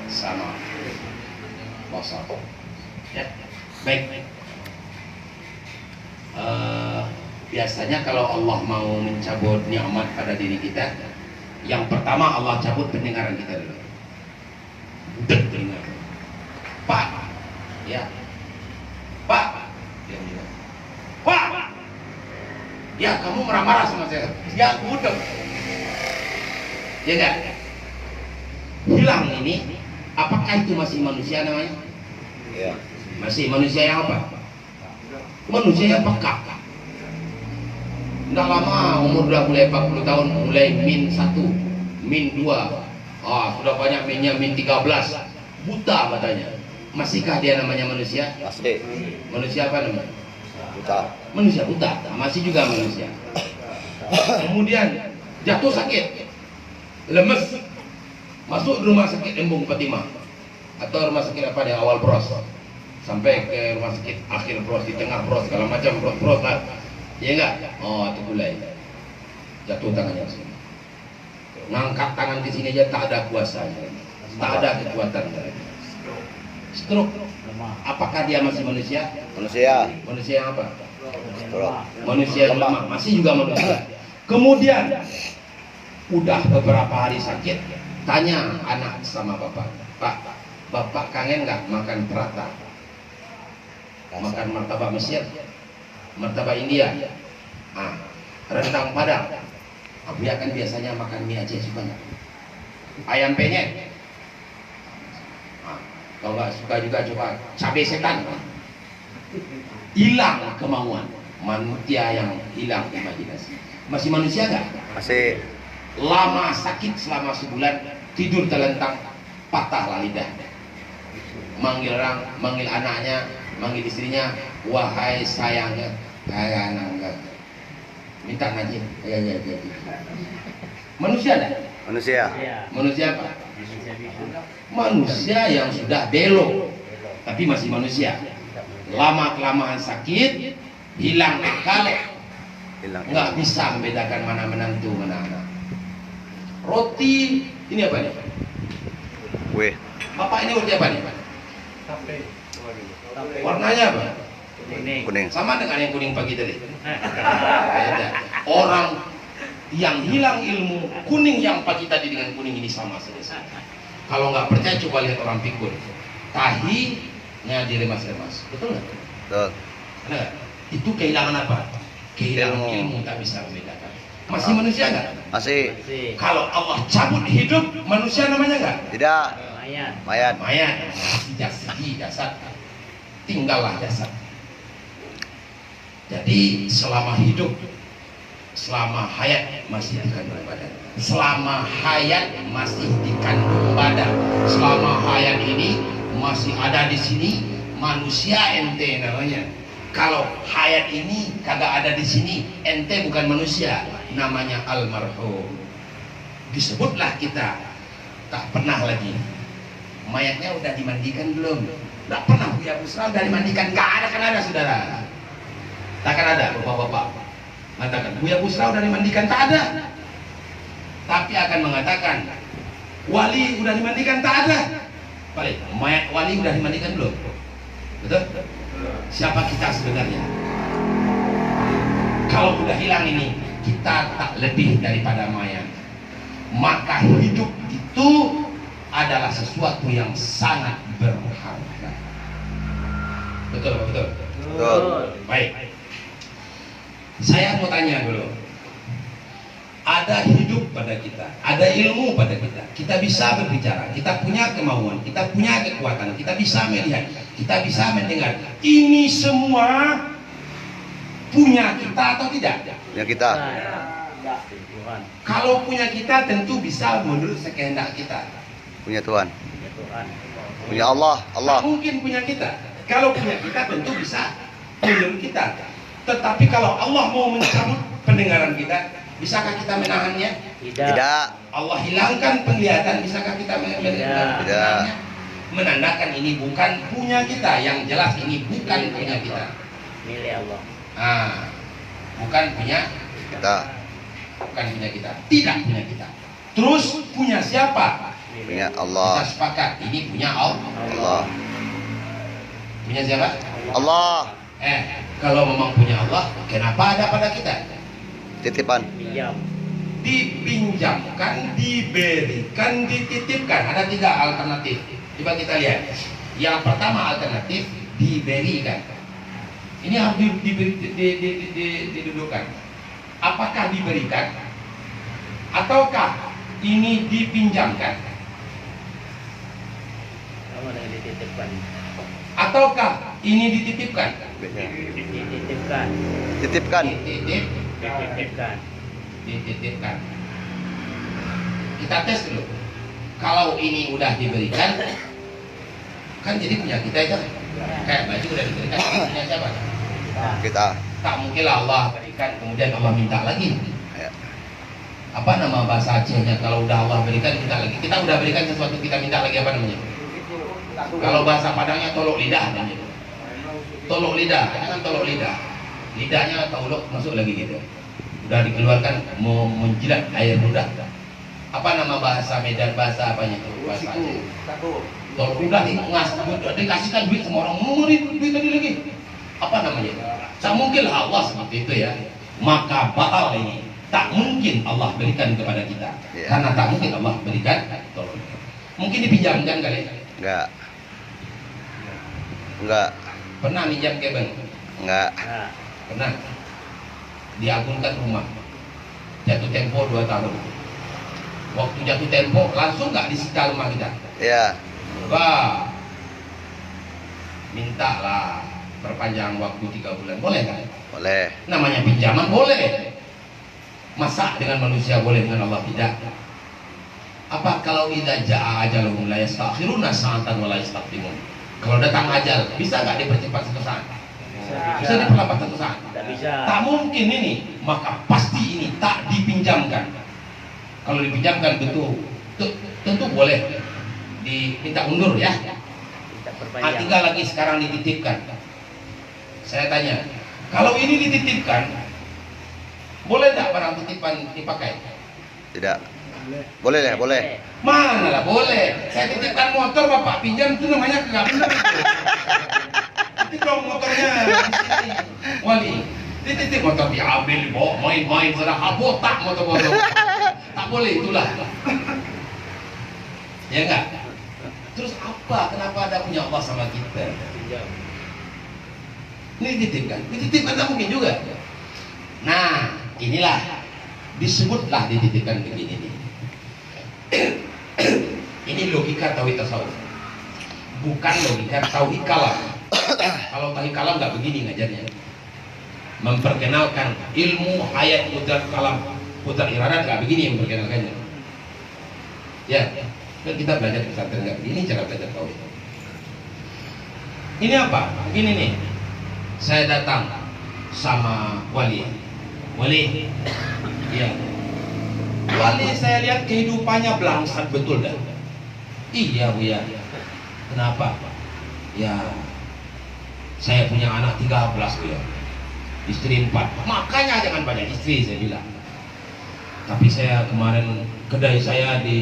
Sama. Basar. Ya. Baik. Biasanya kalau Allah mau mencabut nikmat pada diri kita, yang pertama Allah cabut pendengaran kita dulu. Dengar. Pak, ya, Pak, dia bilang, Pak, ya kamu marah-marah sama saya. Ya udah, ya enggak. Hilang ini, apakah itu masih manusia namanya? Ya. Masih manusia yang apa? Manusia yang peka. Nggak lama, umur udah mulai 40 tahun, mulai min 1, min 2, sudah banyak minnya, min 13, buta matanya. Masihkah dia namanya manusia? Pasti. Manusia apa namanya? Buta. Manusia buta, masih juga manusia. Kemudian jatuh sakit, lemes, masuk rumah sakit Embung Fatimah atau rumah sakit apa di awal pros, sampai ke rumah sakit akhir pros, di tengah pros, segala macam pros lah. Ya enggak? Oh, itu mulai jatuh tangannya sini. Ngangkat tangan ke sini aja tak ada kuasanya, tak ada kekuatan. Stroke. Apakah dia masih manusia? Manusia. Manusia yang apa? Stroke. Manusia yang lemah, masih juga manusia. Kemudian udah beberapa hari sakit, tanya anak sama bapak, Pak, bapak kangen nggak makan prata? Makan martabak Mesir, martabak India, rendang Padang. Abu ya kan biasanya makan mie Aceh, suka nggak? Ayam penyet. Kalau nggak suka juga coba cabai setan. Hilang kemauan. manusia yang hilang imajinasi. Masih manusia nggak? Masih. Lama sakit selama sebulan, tidur terlentang, patahlah lidah. Manggil orang, manggil anaknya, manggil istrinya, wahai sayangnya, anaknya. Minta ngaji, ya. Manusia ada? Manusia. Manusia apa? Manusia yang sudah belok, tapi masih manusia. Lama kelamaan sakit, hilang akal, Hilang. nggak bisa membedakan mana menantu mana anak. Roti ini apa nih? Kue. Bapak ini roti apa nih? Warnanya apa? Kuning. Sama dengan yang kuning pagi tadi. Beda. Orang yang hilang ilmu, kuning yang pagi tadi dengan kuning ini sama saja. Kalau nggak percaya coba lihat orang pikun. Tahinya diremas-remas. Betul nggak? Betul. Ada nggak? Itu kehilangan apa? Kehilangan ilmu, tak bisa membedakan. Masih manusia nggak? Masih. Kalau Allah cabut hidup, manusia namanya nggak? Tidak. Mayat. Mayat, jasad. Tinggallah jasad. Jadi selama hidup, selama hayat masih dikandung badan. Selama hayat masih dikandung badan. Selama hayat ini masih ada di sini, manusia ente namanya. Kalau hayat ini kagak ada di sini, ente bukan manusia, namanya almarhum. Disebutlah kita tak pernah lagi. Mayatnya udah dimandikan belum? Tak pernah Buya Busra udah dimandikan? Gak ada, kan ada saudara. Takkan ada bapak-bapak mengatakan Buya Busra udah dimandikan? Tak ada. Tapi akan mengatakan wali udah dimandikan? Tak ada. Balik, mayat wali udah dimandikan belum? Betul? Siapa kita sebenarnya? Kalau udah hilang ini, kita tak lebih daripada mayat. Maka hidup itu adalah sesuatu yang sangat berharga. Betul, betul. Betul. Baik. Saya mau tanya dulu. Ada hidup pada kita, ada ilmu pada kita. Kita bisa berbicara, kita punya kemauan, kita punya kekuatan, kita bisa melihat, kita bisa mendengar. Ini semua punya kita atau tidak? Ya kita. Kalau punya kita tentu bisa menurut sekehendak kita. Punya Tuhan. Punya Allah. Allah. Tak mungkin punya kita. Kalau punya kita tentu bisa menurut kita. Tetapi kalau Allah mau mencabut pendengaran kita, bisakah kita menahannya? Tidak. Allah hilangkan penglihatan, bisakah kita menahannya? Menandakan ini bukan punya kita. Yang jelas ini bukan punya kita. Milik Allah. Bukan punya Kita. bukan punya kita. Tidak punya kita. Terus punya siapa? Punya Kita Allah. sepakat ini punya Allah. Allah. Punya siapa? Allah. Kalau memang punya Allah, kenapa ada pada kita? Titipan. Pinjam. Dipinjamkan, diberikan, dititipkan. Ada 3 alternatif. Coba kita lihat. Yang pertama alternatif diberikan. Ini harus didudukkan. Apakah diberikan? Ataukah ini dipinjamkan? Sama dengan dititipkan. Ataukah ini dititipkan? Dititipkan. Titipkan. Dititipkan. Dititipkan. Kita tes dulu. Kalau ini udah diberikan, kan jadi punya kita itu. Kayak baju udah diberikan, punya siapa? Kita. Tak mungkin lah Allah berikan, kemudian Allah minta lagi. Ya. Apa nama bahasa Acehnya? Kalau udah Allah berikan, kita lagi. Kita udah berikan sesuatu, kita minta lagi, apa namanya? Kalau bahasa Padangnya tolok lidah namanya. Tolok lidah, jangan tolok lidah. Lidahnya tolok masuk lagi gitu. Udah dikeluarkan, mau menjilat air ludah. Apa nama bahasa Medan, bahasa apanya itu? Bahasa Aceh. Tolok lidah dikasihkan duit sama orang, mau duit tadi lagi. Apa namanya? Tak mungkin Allah seperti itu ya. Maka batal ini. Tak mungkin Allah berikan kepada kita. Karena tak mungkin Allah berikan. Tolong. Mungkin dipinjamkan kali. Enggak. Pernah minjam ke bank? Enggak. Nah, Pernah. Diagunkan rumah. Jatuh tempo 2 tahun. Waktu jatuh tempo langsung nggak disita rumah kita. Ya. Bah, mintalah perpanjang waktu 3 bulan, boleh kan? Boleh. Namanya pinjaman boleh. Masa dengan manusia boleh, dengan Allah tidak? Apa kalau idza jaa ajaluhum la yastakhiruna sa'atan wa la yastaqdimun? Kalau datang ajal, bisa nggak dipercepat satu saat? Bisa diperlambat satu saat? Tidak bisa. Tak mungkin ini, maka pasti ini tak dipinjamkan. Kalau dipinjamkan tentu boleh diminta undur ya. Tidak perpanjang. Tinggal lagi sekarang dititipkan. Saya tanya, kalau ini dititipkan, boleh tidak barang titipan dipakai? Tidak. Boleh deh, boleh. Mana lah boleh. Saya titipkan motor, bapak pinjam, itu namanya kagak benar itu. Itu dong motornya di sini. Wali, dititip motor diambil, dibawa main-main, sudah botak motor-motor. Tak boleh itulah. Ya enggak? Terus apa? Kenapa ada punya Allah sama kita? Pinjam. Ini dititipkan tak mungkin juga. Nah, inilah disebutlah dititipkan begini nih. Ini logika tauhid tasawuf, bukan logika tauhid kalam. Kalau tauhid kalam nggak begini ngajarnya. Memperkenalkan ilmu hayat qudrat kalam, qudrat iradat nggak begini memperkenalkannya. Ya, kan kita belajar pesantren nggak begini cara belajar tauhid. Ini apa? Begini nih. Saya datang sama wali. Iya. Wali saya lihat kehidupannya belangsat betul dah. Iya Bu ya. Kenapa? Ya, saya punya anak 13 Bu ya. Istri 4. Makanya jangan banyak istri saya bilang. Tapi saya kemarin kedai saya di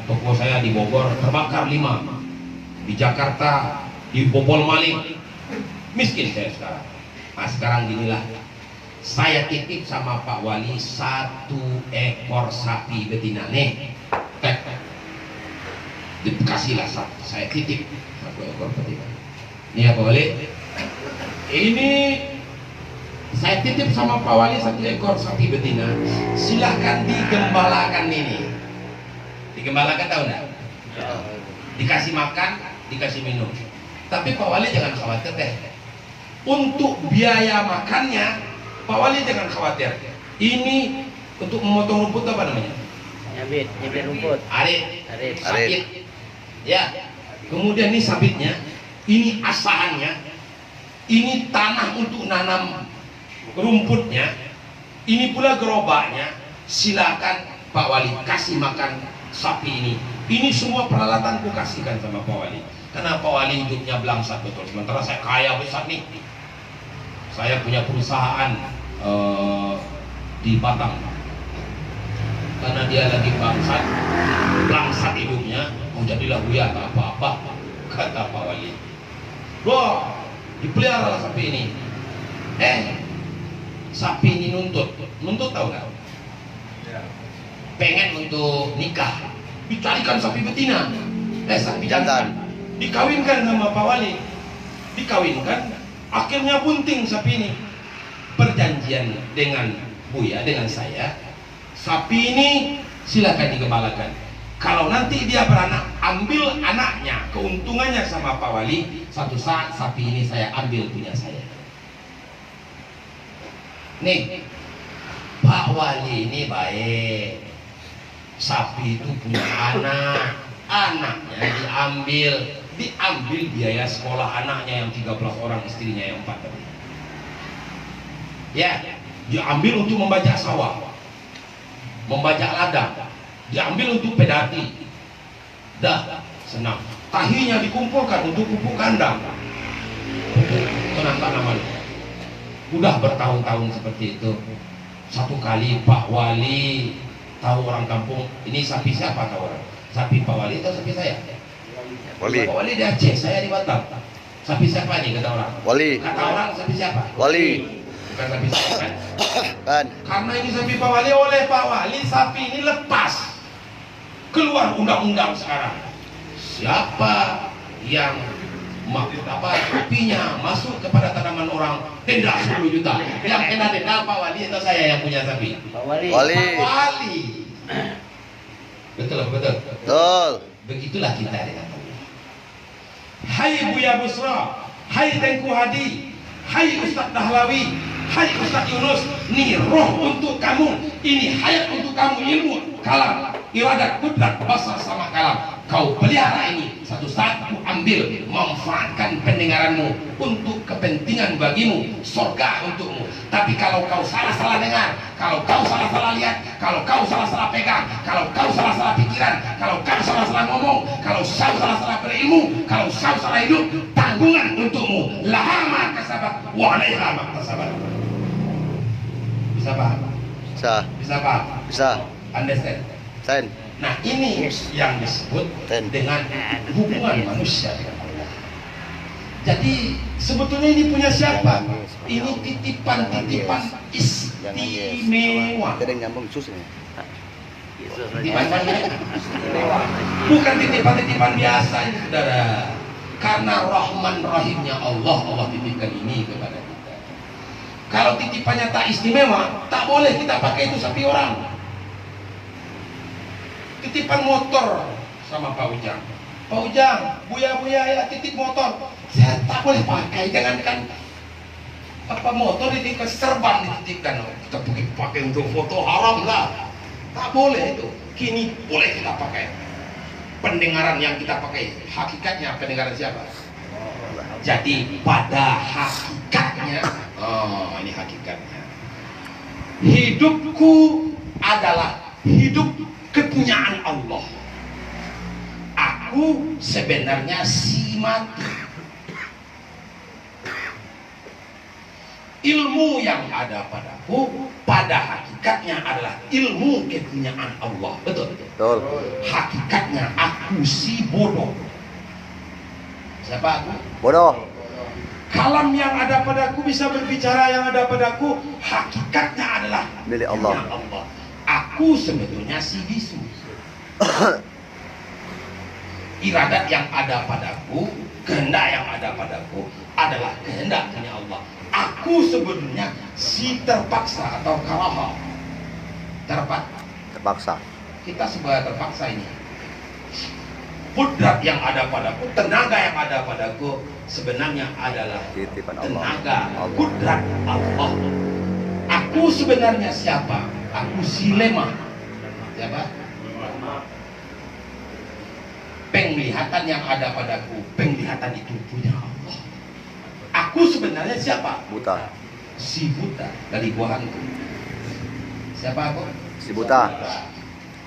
toko saya di Bogor terbakar 5. Di Jakarta dibobol maling. Miskin saya sekarang. Nah sekarang ginilah. Saya titip sama Pak Wali 1 ekor sapi betina nih. Dikasihlah saya titip 1 ekor betina. Ini ya Pak Wali. Ini saya titip sama Pak Wali 1 ekor sapi betina. Silahkan digembalakan ini. Digembalakan tahu enggak? Dikasih makan, dikasih minum. Tapi Pak Wali jangan khawatir deh. Untuk biaya makannya Pak Wali jangan khawatir. Ini untuk memotong rumput apa namanya? Nyabit rumput. Arit. Arit. Ya. Kemudian ini sabitnya, ini asahannya, ini tanah untuk nanam rumputnya, ini pula gerobaknya. Silakan Pak Wali kasih makan sapi ini. Ini semua peralatanku kasihkan sama Pak Wali. Karena Pak Wali hidupnya belangsat betul. Sementara saya kaya besar nih. Saya punya perusahaan di Batang. Karena dia lagi bangsat hidupnya, mau jadilah buya tak apa-apa, kata Pak Wali. Wah, dipelihara sapi ini. Sapi ini nuntut tahu nggak? Pengen untuk nikah, dicarikan sapi betina, sapi jantan, dikawinkan sama Pak Wali, dikawinkan. Akhirnya bunting sapi ini. Perjanjian dengan Buya, dengan saya, sapi ini silakan digembalakan. Kalau nanti dia beranak, ambil anaknya, keuntungannya sama Pak Wali. Satu saat sapi ini saya ambil punya saya. Nih, Pak Wali ini baik. Sapi itu punya anak, anaknya diambil biaya sekolah anaknya yang 13 orang, istrinya yang 4 tadi. Ya, diambil untuk membajak sawah, membajak ladang, diambil untuk pedati. Dah, senang. Tahinya dikumpulkan untuk pupuk kandang, pupuk tanaman. Udah bertahun-tahun seperti itu. Satu kali Pak Wali tahu orang kampung, ini sapi siapa tahu orang? Sapi Pak Wali atau sapi saya? Wali. Pak Wali di Aceh, saya di Batam. Sapi siapa nih kata orang? Wali. Kata orang sapi siapa? Wali. Bukan sapi saya kan? Kan. Karena ini sapi Pak Wali, oleh Pak Wali sapi ini lepas. Keluar undang-undang sekarang. Siapa yang sapinya masuk kepada tanaman orang, denda 10 juta. Yang kena denda Pak Wali atau saya yang punya sapi? Pak Wali. Wali. Pak Wali. Betul. Betul. Begitulah kita dengan Allah. Hai Buya Busra, hai Tengku Hadi, hai Ustaz Dahlawi, hai Ustaz Yunus, ini roh untuk kamu, ini hayat untuk kamu, ilmu kalam, iradat, kudrat, basar sama kalam. Kau pelihara ini, satu saat ku ambil, manfaatkan pendengaranmu untuk kepentingan bagimu, surga untukmu. Tapi kalau kau salah-salah dengar, kalau kau salah-salah lihat, kalau kau salah-salah pegang, kalau kau salah-salah pikiran, kalau kau salah-salah ngomong, kalau kau salah-salah berilmu, kalau kau salah hidup, tanggungan untukmu. Laha ma kasabat wa 'alaiha ma kasabat. Bisa paham? Bisa. Bisa paham? Bisa. Understand? Sen. Nah ini yang disebut dengan hubungan manusia dengan Allah. Jadi sebetulnya ini punya siapa? Ini titipan-titipan istimewa. Tidak nyambung sus ini. Titipan istimewa. Bukan titipan-titipan biasa ini saudara. Karena rahman rahimnya Allah, Allah titipkan ini kepada kita. Kalau titipannya tak istimewa, tak boleh kita pakai itu sapi orang. Titipan motor sama Pak Ujang. Pak Ujang, Buya ya titip motor. Saya tak boleh pakai, jangankan apa motor dititipkan, serban dititipkan. Kita pakai untuk foto haram lah. Tak boleh itu. Kini boleh kita pakai. Pendengaran yang kita pakai, hakikatnya pendengaran siapa? Jadi pada hakikatnya, ini hakikatnya. Hidupku adalah hidup kepunyaan Allah. Aku sebenarnya si mati. Ilmu yang ada padaku pada hakikatnya adalah ilmu kepunyaan Allah. Betul? Betul. Hakikatnya aku si bodoh. Siapa aku? Bodoh. Kalam yang ada padaku bisa berbicara yang ada padaku, hakikatnya adalah Milik Allah. punya Allah. Aku sebetulnya si bisu. Iradat yang ada padaku, kehendak yang ada padaku adalah kehendak punya Allah. Aku sebetulnya si terpaksa atau karaha. Terpaksa. Kita sebagai terpaksa ini. Kudrat yang ada padaku, tenaga yang ada padaku sebenarnya adalah Titipan Allah. tenaga, Allah. kudrat Allah. Aku sebenarnya siapa? Aku si lemah. Siapa? Penglihatan yang ada padaku, penglihatan itu punya Allah. Aku sebenarnya siapa? Buta. Si buta dari buah hantu. Siapa aku? Si buta.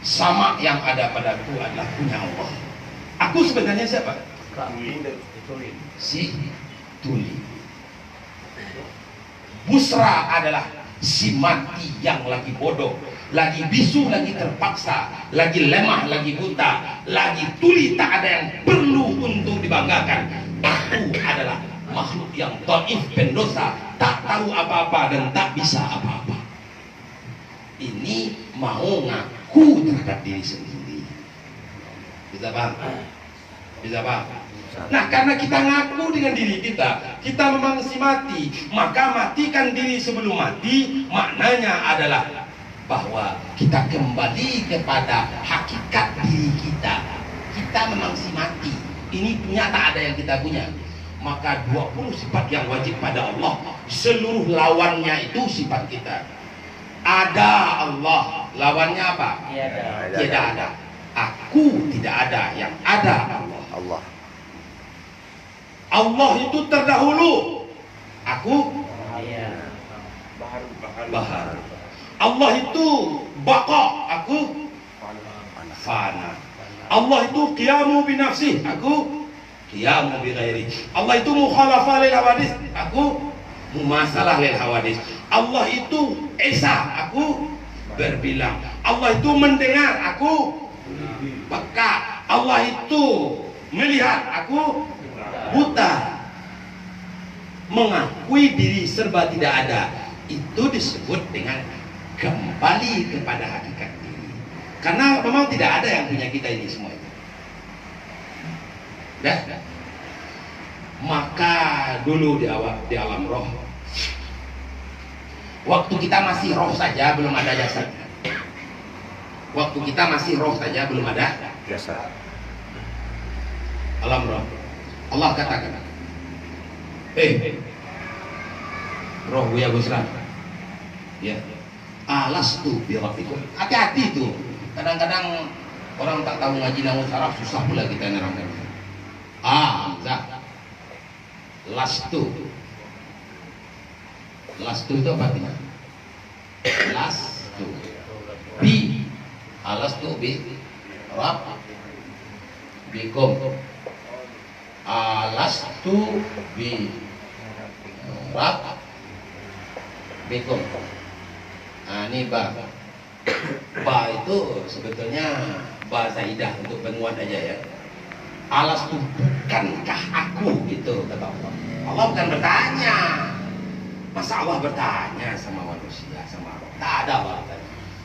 Sama yang ada padaku adalah punya Allah. Aku sebenarnya siapa? Si tuli. Busra adalah si mati yang lagi bodoh, lagi bisu, lagi terpaksa, lagi lemah, lagi buta, lagi tuli, tak ada yang perlu untuk dibanggakan. Aku adalah makhluk yang dhaif, pendosa, tak tahu apa-apa dan tak bisa apa-apa. Ini mau ngaku terhadap diri sendiri. Bisa paham? Bisa paham? Nah, karena kita ngaku dengan diri kita, kita memang si mati, maka matikan diri sebelum mati, maknanya adalah bahwa kita kembali kepada hakikat diri kita. Kita memang si mati, ini punya tak ada yang kita punya. Maka 20 sifat yang wajib pada Allah, seluruh lawannya itu sifat kita. Ada Allah, lawannya apa? Tidak ada. Aku tidak ada, yang ada Allah. Allah. Allah itu terdahulu, aku baharu. Allah itu baqa, aku fana. Allah itu qiyamu binafsih, aku qiyamu bighairi. Allah itu mukhalafah lil hawadis, aku mumasalah lil hawadis. Allah itu esa, aku berbilang. Allah itu mendengar, aku peka. Allah itu melihat, aku buta. Mengakui diri serba tidak ada, itu disebut dengan kembali kepada hakikat diri. Karena memang tidak ada yang punya kita ini semua itu. Dah. Maka dulu di alam roh, waktu kita masih roh saja, belum ada jasad. Waktu kita masih roh saja, belum ada Jasad. alam roh. Allah katakan, Roh Buya Gusran. Ya. Alastu bi rabbikum. Hati-hati tuh. Kadang-kadang orang tak tahu ngaji nahwu saraf susah pula kita nerangkan. Hamzah. Lastu. Lastu itu apa artinya? Lastu. Bi. Alastu bi rabbikum. Alastu bi rabbikum. Nah, ini ba. Ba itu sebetulnya ba zaidah untuk penguat aja ya. Alastu, bukankah aku, gitu kata Allah. Allah bukan bertanya. Masa Allah bertanya sama manusia, sama Allah? Tak ada Allah.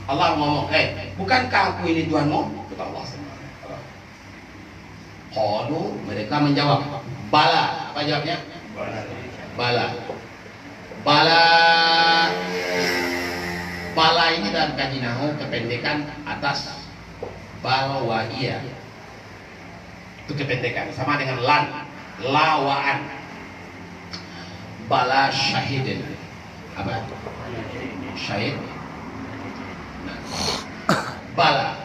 Allah ngomong, bukankah aku ini Tuhanmu? Kata Allah sama Allah. Qalu, mereka menjawab, bala. Apa jawabnya? Bala. Bala. Bala ini dalam kaji nahwu kependekan atas bal wa iya. Itu kependekan sama dengan lan, lawaan. Bala syahidin. Apa? Syahid. Nah. Bala.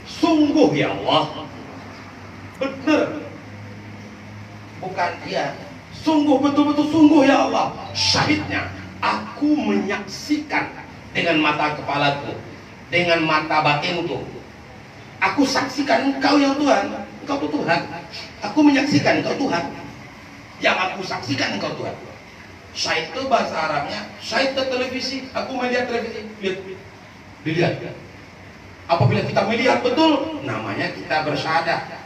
Sungguh ya Allah. Benar. Bukan dia. Sungguh, betul-betul sungguh ya Allah. Syahidnya, aku menyaksikan dengan mata kepalaku, dengan mata batinku. Aku saksikan engkau yang Tuhan. Engkau itu Tuhan. Aku menyaksikan engkau Tuhan. Yang aku saksikan engkau Tuhan. Syahid itu bahasa Arabnya, syahid ke televisi. Aku melihat televisi. Dilihat. Apabila kita melihat betul, namanya kita bersyahadah.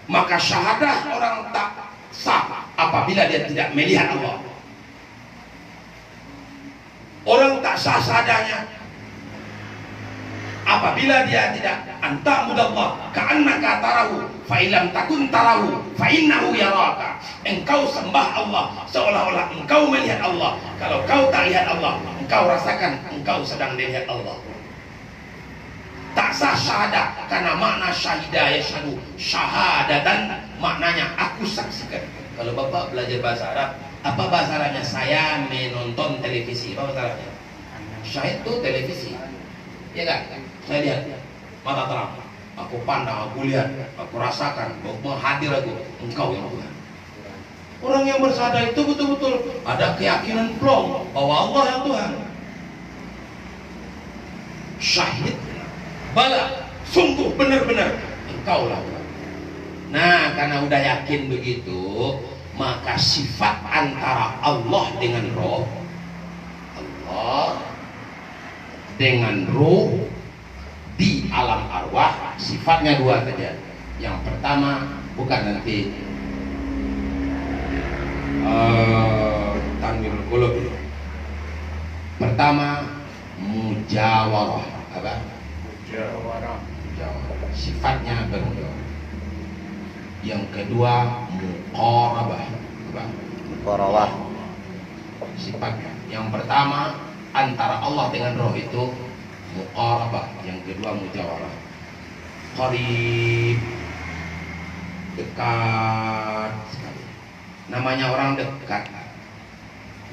Maka syahadah orang tak sah apabila dia tidak melihat Allah. Orang tak sah syahadahnya apabila dia tidak anta mudallah ka'annaka tarahu fa illam takun tarahu fa innahu yaraka. Engkau sembah Allah seolah-olah engkau melihat Allah. Kalau kau tak lihat Allah, engkau rasakan engkau sedang dilihat Allah. Tak sah syahadah karena makna syahidah yashhadu syahadatan, maknanya aku saksikan. Kalau Bapak belajar bahasa Arab, apa bahasa Arabnya? Saya menonton televisi. Apa bahasa Arabnya? Syahid itu televisi. Ya kan? Saya lihat mata terang. Aku pandang, aku lihat, aku rasakan, aku hadir aku. Engkau yang Tuhan. Orang yang bersyahadah itu betul-betul ada keyakinan plong bahwa Allah yang Tuhan. Syahid. Bala, sungguh benar-benar engkau lah. Nah, karena udah yakin begitu, maka sifat antara Allah dengan roh, Allah dengan roh di alam arwah sifatnya dua saja. Yang pertama bukan nanti tanwirul qulub. Pertama mujawarah. Apa? Mujawarah. Sifatnya berdua. Yang kedua muqarabah. Apa? Muqarabah. Sifatnya. Yang pertama antara Allah dengan roh itu muqarabah, yang kedua mujawarah. Qarib, dekat sekali. Namanya orang dekat.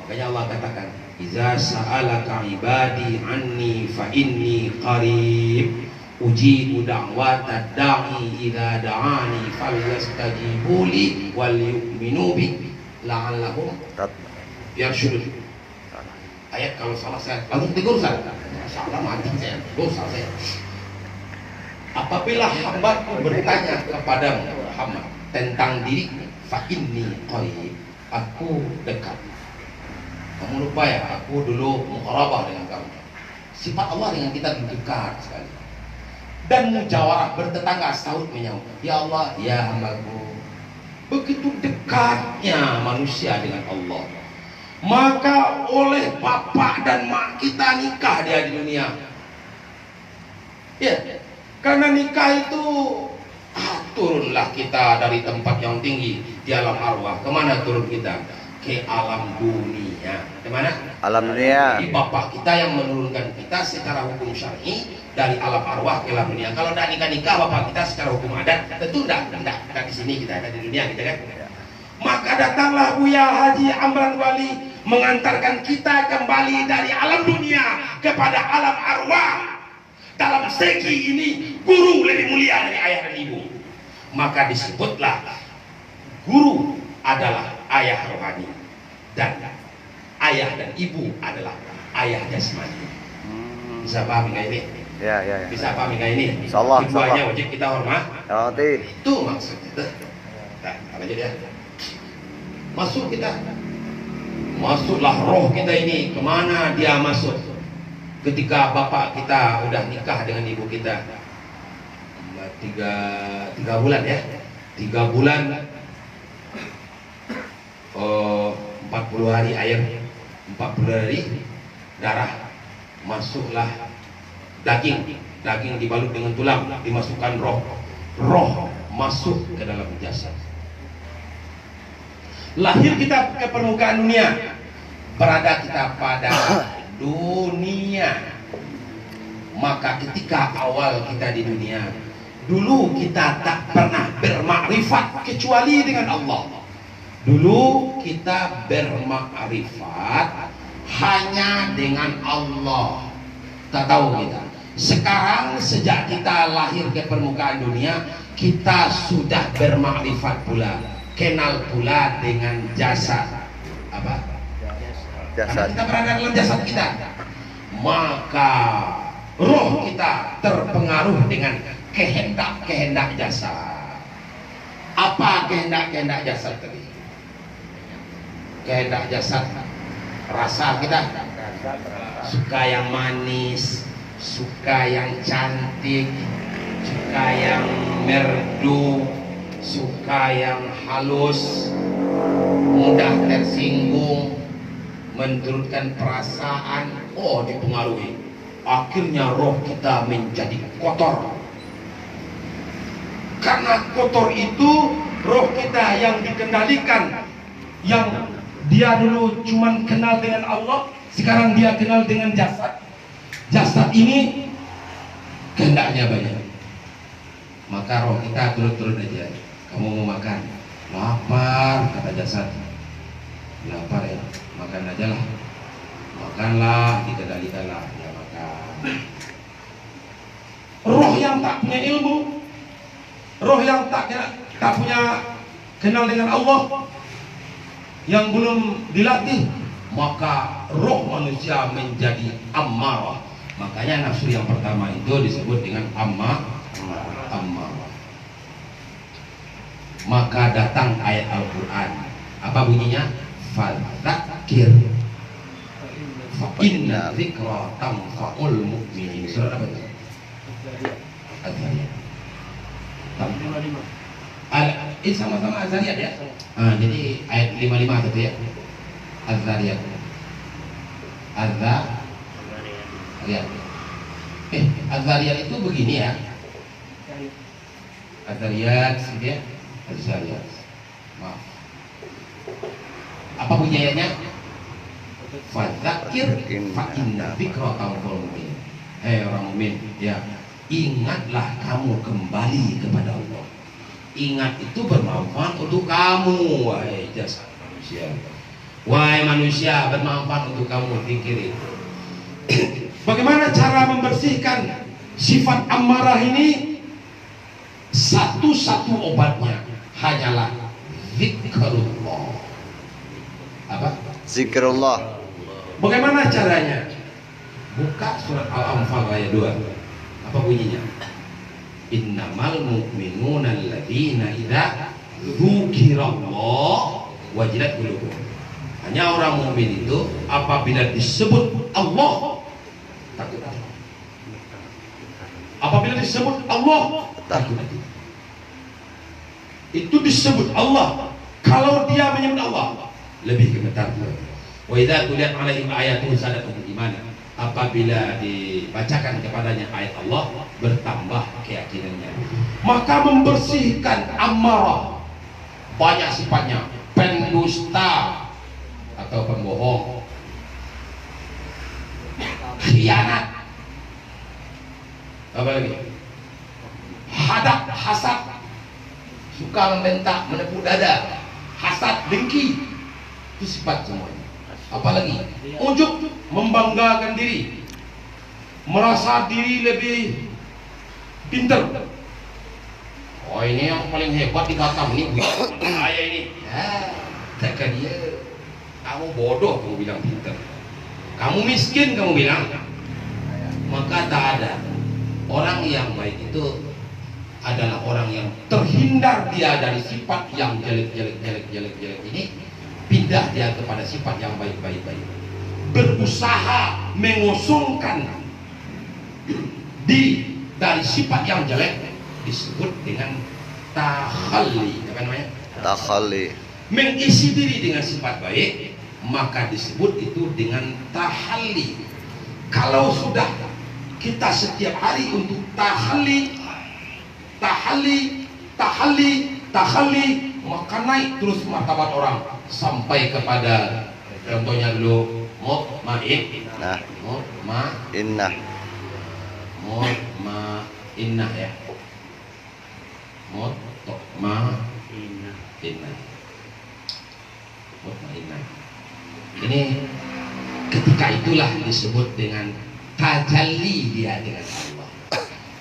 Makanya Allah katakan, "Iza sa'alaka ibadi anni fa inni qarib, ujibu da'watad da'i idza da'ani falyastajibu li wal yu'minu bi la'allahum yarshudun." Ayat kalau salah saya langsung tegur saya. Salah mati saya, dosa saya. Apabila hambaku bertanya kepada Muhammad tentang diriku, fa inni qarib, aku dekat. Kamu lupa ya, aku dulu muqarabah dengan kamu. Sifat Allah dengan kita dekat sekali. Dan mujawarah, bertetangga, sahut menyahut. Ya Allah, ya hambaku. Begitu dekatnya manusia dengan Allah. Maka oleh bapak dan mak kita nikah dia di dunia. Ya, karena nikah itu turunlah kita dari tempat yang tinggi di alam arwah. Kemana turun kita? Ke alam dunia. Kemana? Alam dunia. Jadi bapak kita yang menurunkan kita secara hukum syar'i dari alam arwah ke alam dunia. Kalau tidak nikah bapak kita secara hukum adat tentu tidak di sini kita, ada di dunia kita kan. Maka Maka datanglah Buya Haji Amran Wali mengantarkan kita kembali dari alam dunia kepada alam arwah. Dalam segi ini guru lebih mulia dari ayah dan ibu. Maka disebutlah guru adalah ayah rohani dan ayah dan ibu adalah ayah jasmani. Bisa paham nggak ini? Ya. Bisa paham nggak ini? Insyaallah, Keduanya insyaallah. wajib kita hormat. Itu maksudnya. Nah, lanjut ya. Masuklah roh kita ini. Kemana dia masuk? Ketika bapak kita udah nikah dengan ibu kita, tiga bulan ya, 3 bulan, 40 hari air, 40 hari darah, masuklah daging dibalut dengan tulang, dimasukkan roh masuk ke dalam jasad. Lahir kita ke permukaan dunia, berada kita pada dunia. Maka ketika awal kita di dunia, dulu kita tak pernah bermakrifat kecuali dengan Allah. Dulu kita bermakrifat hanya dengan Allah. Tak tahu kita. Sekarang sejak kita lahir ke permukaan dunia, kita sudah bermakrifat pula, kenal pula dengan jasad. Apa? Karena kita berada dalam jasad kita, maka roh kita terpengaruh dengan kehendak jasad. Apa kehendak jasad tadi? Kehendak jasad, rasa kita suka yang manis, suka yang cantik, suka yang merdu, suka yang halus, mudah tersinggung, menurutkan perasaan. Oh, dipengaruhi. Akhirnya roh kita menjadi kotor. Karena kotor itu roh kita yang dikendalikan, yang dia dulu cuman kenal dengan Allah, sekarang dia kenal dengan jasad. Jasad ini kehendaknya banyak. Maka roh kita turun aja. Kamu mau makan, lapar, kata jasad. Lapar ya, makan aja lah. Makanlah, dikendalikanlah, ya makan. Roh yang tak punya ilmu, roh yang tak punya kenal dengan Allah, yang belum dilatih, maka roh manusia menjadi ammarah. Makanya nafsu yang pertama itu disebut dengan ammarah. Maka datang ayat Al-Quran. Apa bunyinya? Fadzakir fa inna dzikra tanfa'ul mu'minin. Surat apa itu? Az-Zariyat. Ini sama-sama Az-Zariyat ya. Jadi ayat 55 itu ya. Az-Zariyat. Az-Zariyat. Az-Zariyat itu begini ya. Az-Zariyat gitu ya. Az-Zariyat. Maaf. Apa bunyi ayatnya? Fadzakir fa inna dzikra tanfa'ul mu'minin. Hei orang mukmin, ya, ingatlah kamu kembali kepada Allah. Ingat itu bermanfaat untuk kamu, wahai jasad manusia. Wahai manusia, bermanfaat untuk kamu, pikir itu. Bagaimana cara membersihkan sifat amarah ini? Satu-satu obatnya hanyalah zikrullah. Apa? Zikrullah. Bagaimana caranya? Buka surat Al-Anfal ayat 2. Apa bunyinya? Innamal mu'minuna alladzina idza dzukirallah wajilat qulubuhum. Hanya orang mukmin itu apabila disebut Allah takut. Apabila disebut Allah takut. Itu disebut Allah. Kalau dia menyebut Allah lebih gemetar. Wa idza tuliyat alaihim ayatuhu zadatuhum imanan. Apabila dibacakan kepadanya ayat Allah, bertambah keyakinannya. Maka membersihkan amarah. Banyak sifatnya. Pendusta atau pembohong, khianat, apa lagi? Hadap, hasad, suka membentak, menepuk dada, hasad, dengki, itu sifat semuanya. Apalagi ujub, membanggakan diri, merasa diri lebih pintar. Oh ini yang paling hebat di Batam ini, saya ini. Ya, kata dia, kamu bodoh kamu bilang pintar, kamu miskin kamu bilang. Maka tak ada orang yang baik itu adalah orang yang terhindar dia dari sifat yang jelek ini, pindah dia kepada sifat yang baik. Berusaha mengosongkan dari sifat yang jelek disebut dengan tahalli. Apa namanya? Takhalli. Mengisi diri dengan sifat baik, maka disebut itu dengan tahalli. Kalau sudah kita setiap hari untuk tahalli, maka naik terus martabat orang sampai kepada contohnya dulu Nah, inna ya, ini ketika itulah disebut dengan tajalli dia dengan Allah.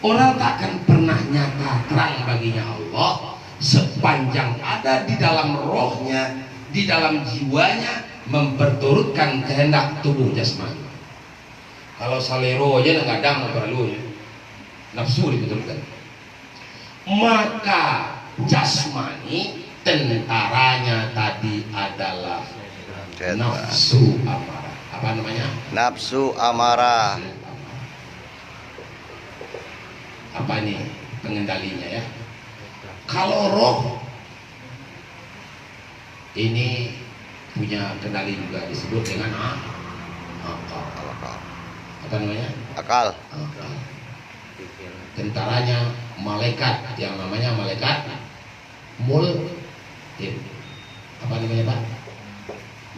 Orang takkan pernah nyata terang baginya Allah sepanjang ada di dalam rohnya, di dalam jiwanya memperturutkan kehendak tubuh jasmani. Kalau salero aja kadang perlu nafsu dibetulkan, maka jasmani tentaranya tadi adalah nafsu amarah. Apa namanya? nafsu amarah. Apa ini pengendalinya ya? Kalau roh ini punya kendali juga disebut dengan akal. Apa namanya? Akal. Akal. Tentaranya malaikat yang namanya malaikat mulhim. Apa namanya Pak?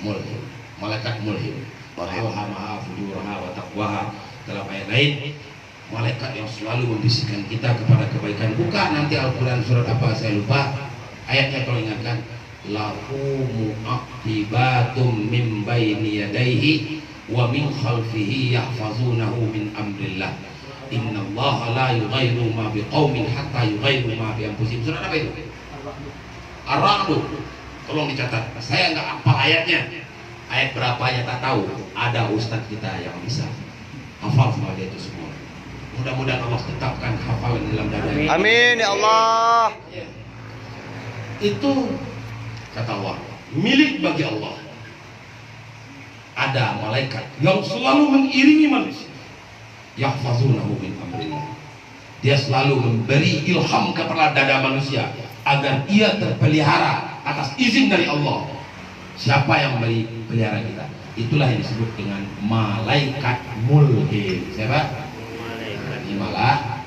Mulhim. Malaikat mulhim. Alhamaha fujuraha wa taqwaha. Dalam ayat lain, malaikat yang selalu membisikkan kita kepada kebaikan. Buka nanti Al-Quran surat apa saya lupa ayatnya, kalau ingatkan. Lahu mu'aqibatum min baini yadayhi wa min khalfihi yahfazunahu min amrillah. Innallaha la yughayyiru ma biqaumin hatta yughayyiru ma bi anfusihim. Surat apa itu? Ar-Ra'd. Tolong dicatat. Saya enggak hafal ayatnya. Ayat berapanya tak tahu. Ada ustadz kita yang bisa hafal semua dia itu semua. Mudah-mudahan Allah tetapkan hafalan dalam dada. Amin ya Allah. Ya. Itu kata Allah, milik bagi Allah. Ada malaikat yang selalu mengiringi manusia. Yahfazunahu min amrillah. Dia selalu memberi ilham kepada dada manusia agar ia terpelihara atas izin dari Allah. Siapa yang beri pelihara kita? Itulah yang disebut dengan malaikat mulhim. Siapa? Ini malah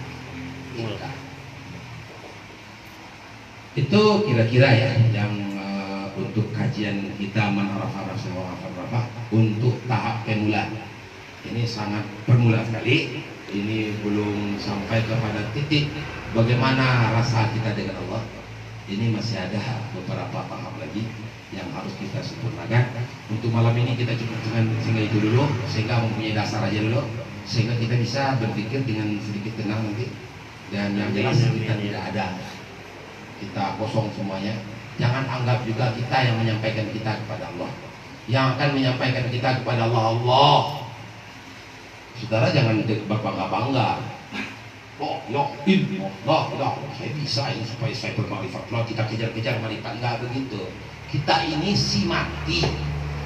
itu kira-kira ya yang untuk kajian kita Manarafah untuk tahap pemula. Ini sangat permula sekali. Ini belum sampai kepada titik bagaimana rasa kita dengan Allah. Ini masih ada beberapa tahap lagi yang harus kita sempurnakan. Untuk malam ini kita cukup dengan sehingga itu dulu, sehingga mempunyai dasar aja dulu, sehingga kita bisa berpikir dengan sedikit tenang nanti. Dan yang jelas kita tidak ada, kita kosong semuanya. Jangan anggap juga kita yang menyampaikan kita kepada Allah. Yang akan menyampaikan kita kepada Allah, Allah. Saudara jangan berbangga-bangga. Oh, Allah, saya bisa ini supaya saya bermarifat. Kalau kita kejar-kejar marifat, enggak begitu. Kita ini si mati,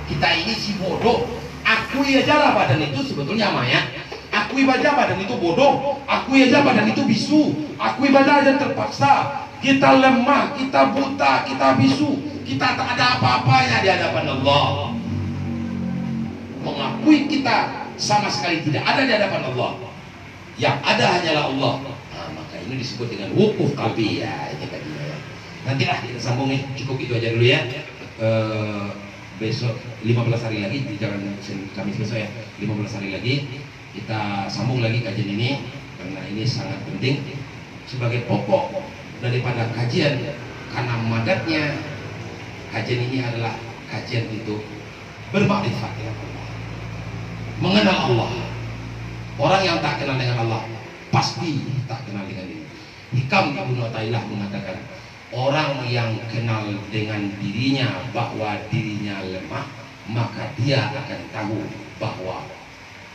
kita ini si bodoh. Akui aja lah badan itu sebetulnya mayat. Akui aja badan itu bodoh. Akui aja badan itu bisu. Akui aja terpaksa. Kita lemah, kita buta, kita bisu. Kita tak ada apa-apanya di hadapan Allah. Mengakui kita sama sekali tidak ada di hadapan Allah. Yang ada hanyalah Allah. Nah, maka ini disebut dengan wukuf qalbi ya. Ini tadinya ya. Nantilah kita sambung nih. Cukup itu aja dulu ya. Besok 15 hari lagi, jangan Kamis besok ya. 15 hari lagi kita sambung lagi kajian ini karena ini sangat penting sebagai pokok daripada kajian, karena madatnya kajian ini adalah kajian untuk bermakrifat dengan Allah, mengenal Allah. Orang yang tak kenal dengan Allah pasti tak kenal dengan diri. Hikam Ibnu Athaillah mengatakan, orang yang kenal dengan dirinya bahwa dirinya lemah, maka dia akan tahu bahwa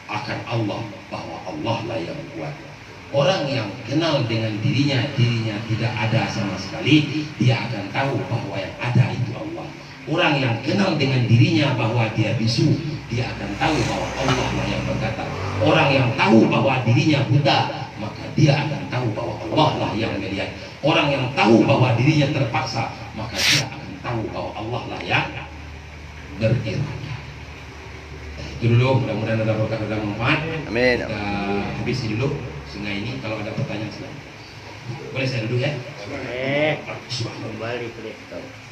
akan Allah, bahwa Allah lah yang kuat. Orang yang kenal dengan dirinya tidak ada sama sekali, dia akan tahu bahwa yang ada itu Allah. Orang yang kenal dengan dirinya bahwa dia bisu, dia akan tahu bahwa Allah lah yang berkata. Orang yang tahu bahwa dirinya buta, maka dia akan tahu bahwa Allah lah yang melihat. Orang yang tahu bahwa dirinya terpaksa, maka dia akan tahu bahwa Allah lah yang berirada. Itu dulu, mudah-mudahan ada berkah dan manfaat. Amin. Kita habisi dulu sungai ini. Kalau ada pertanyaan silakan. Boleh saya duduk ya? kembali ke laptop.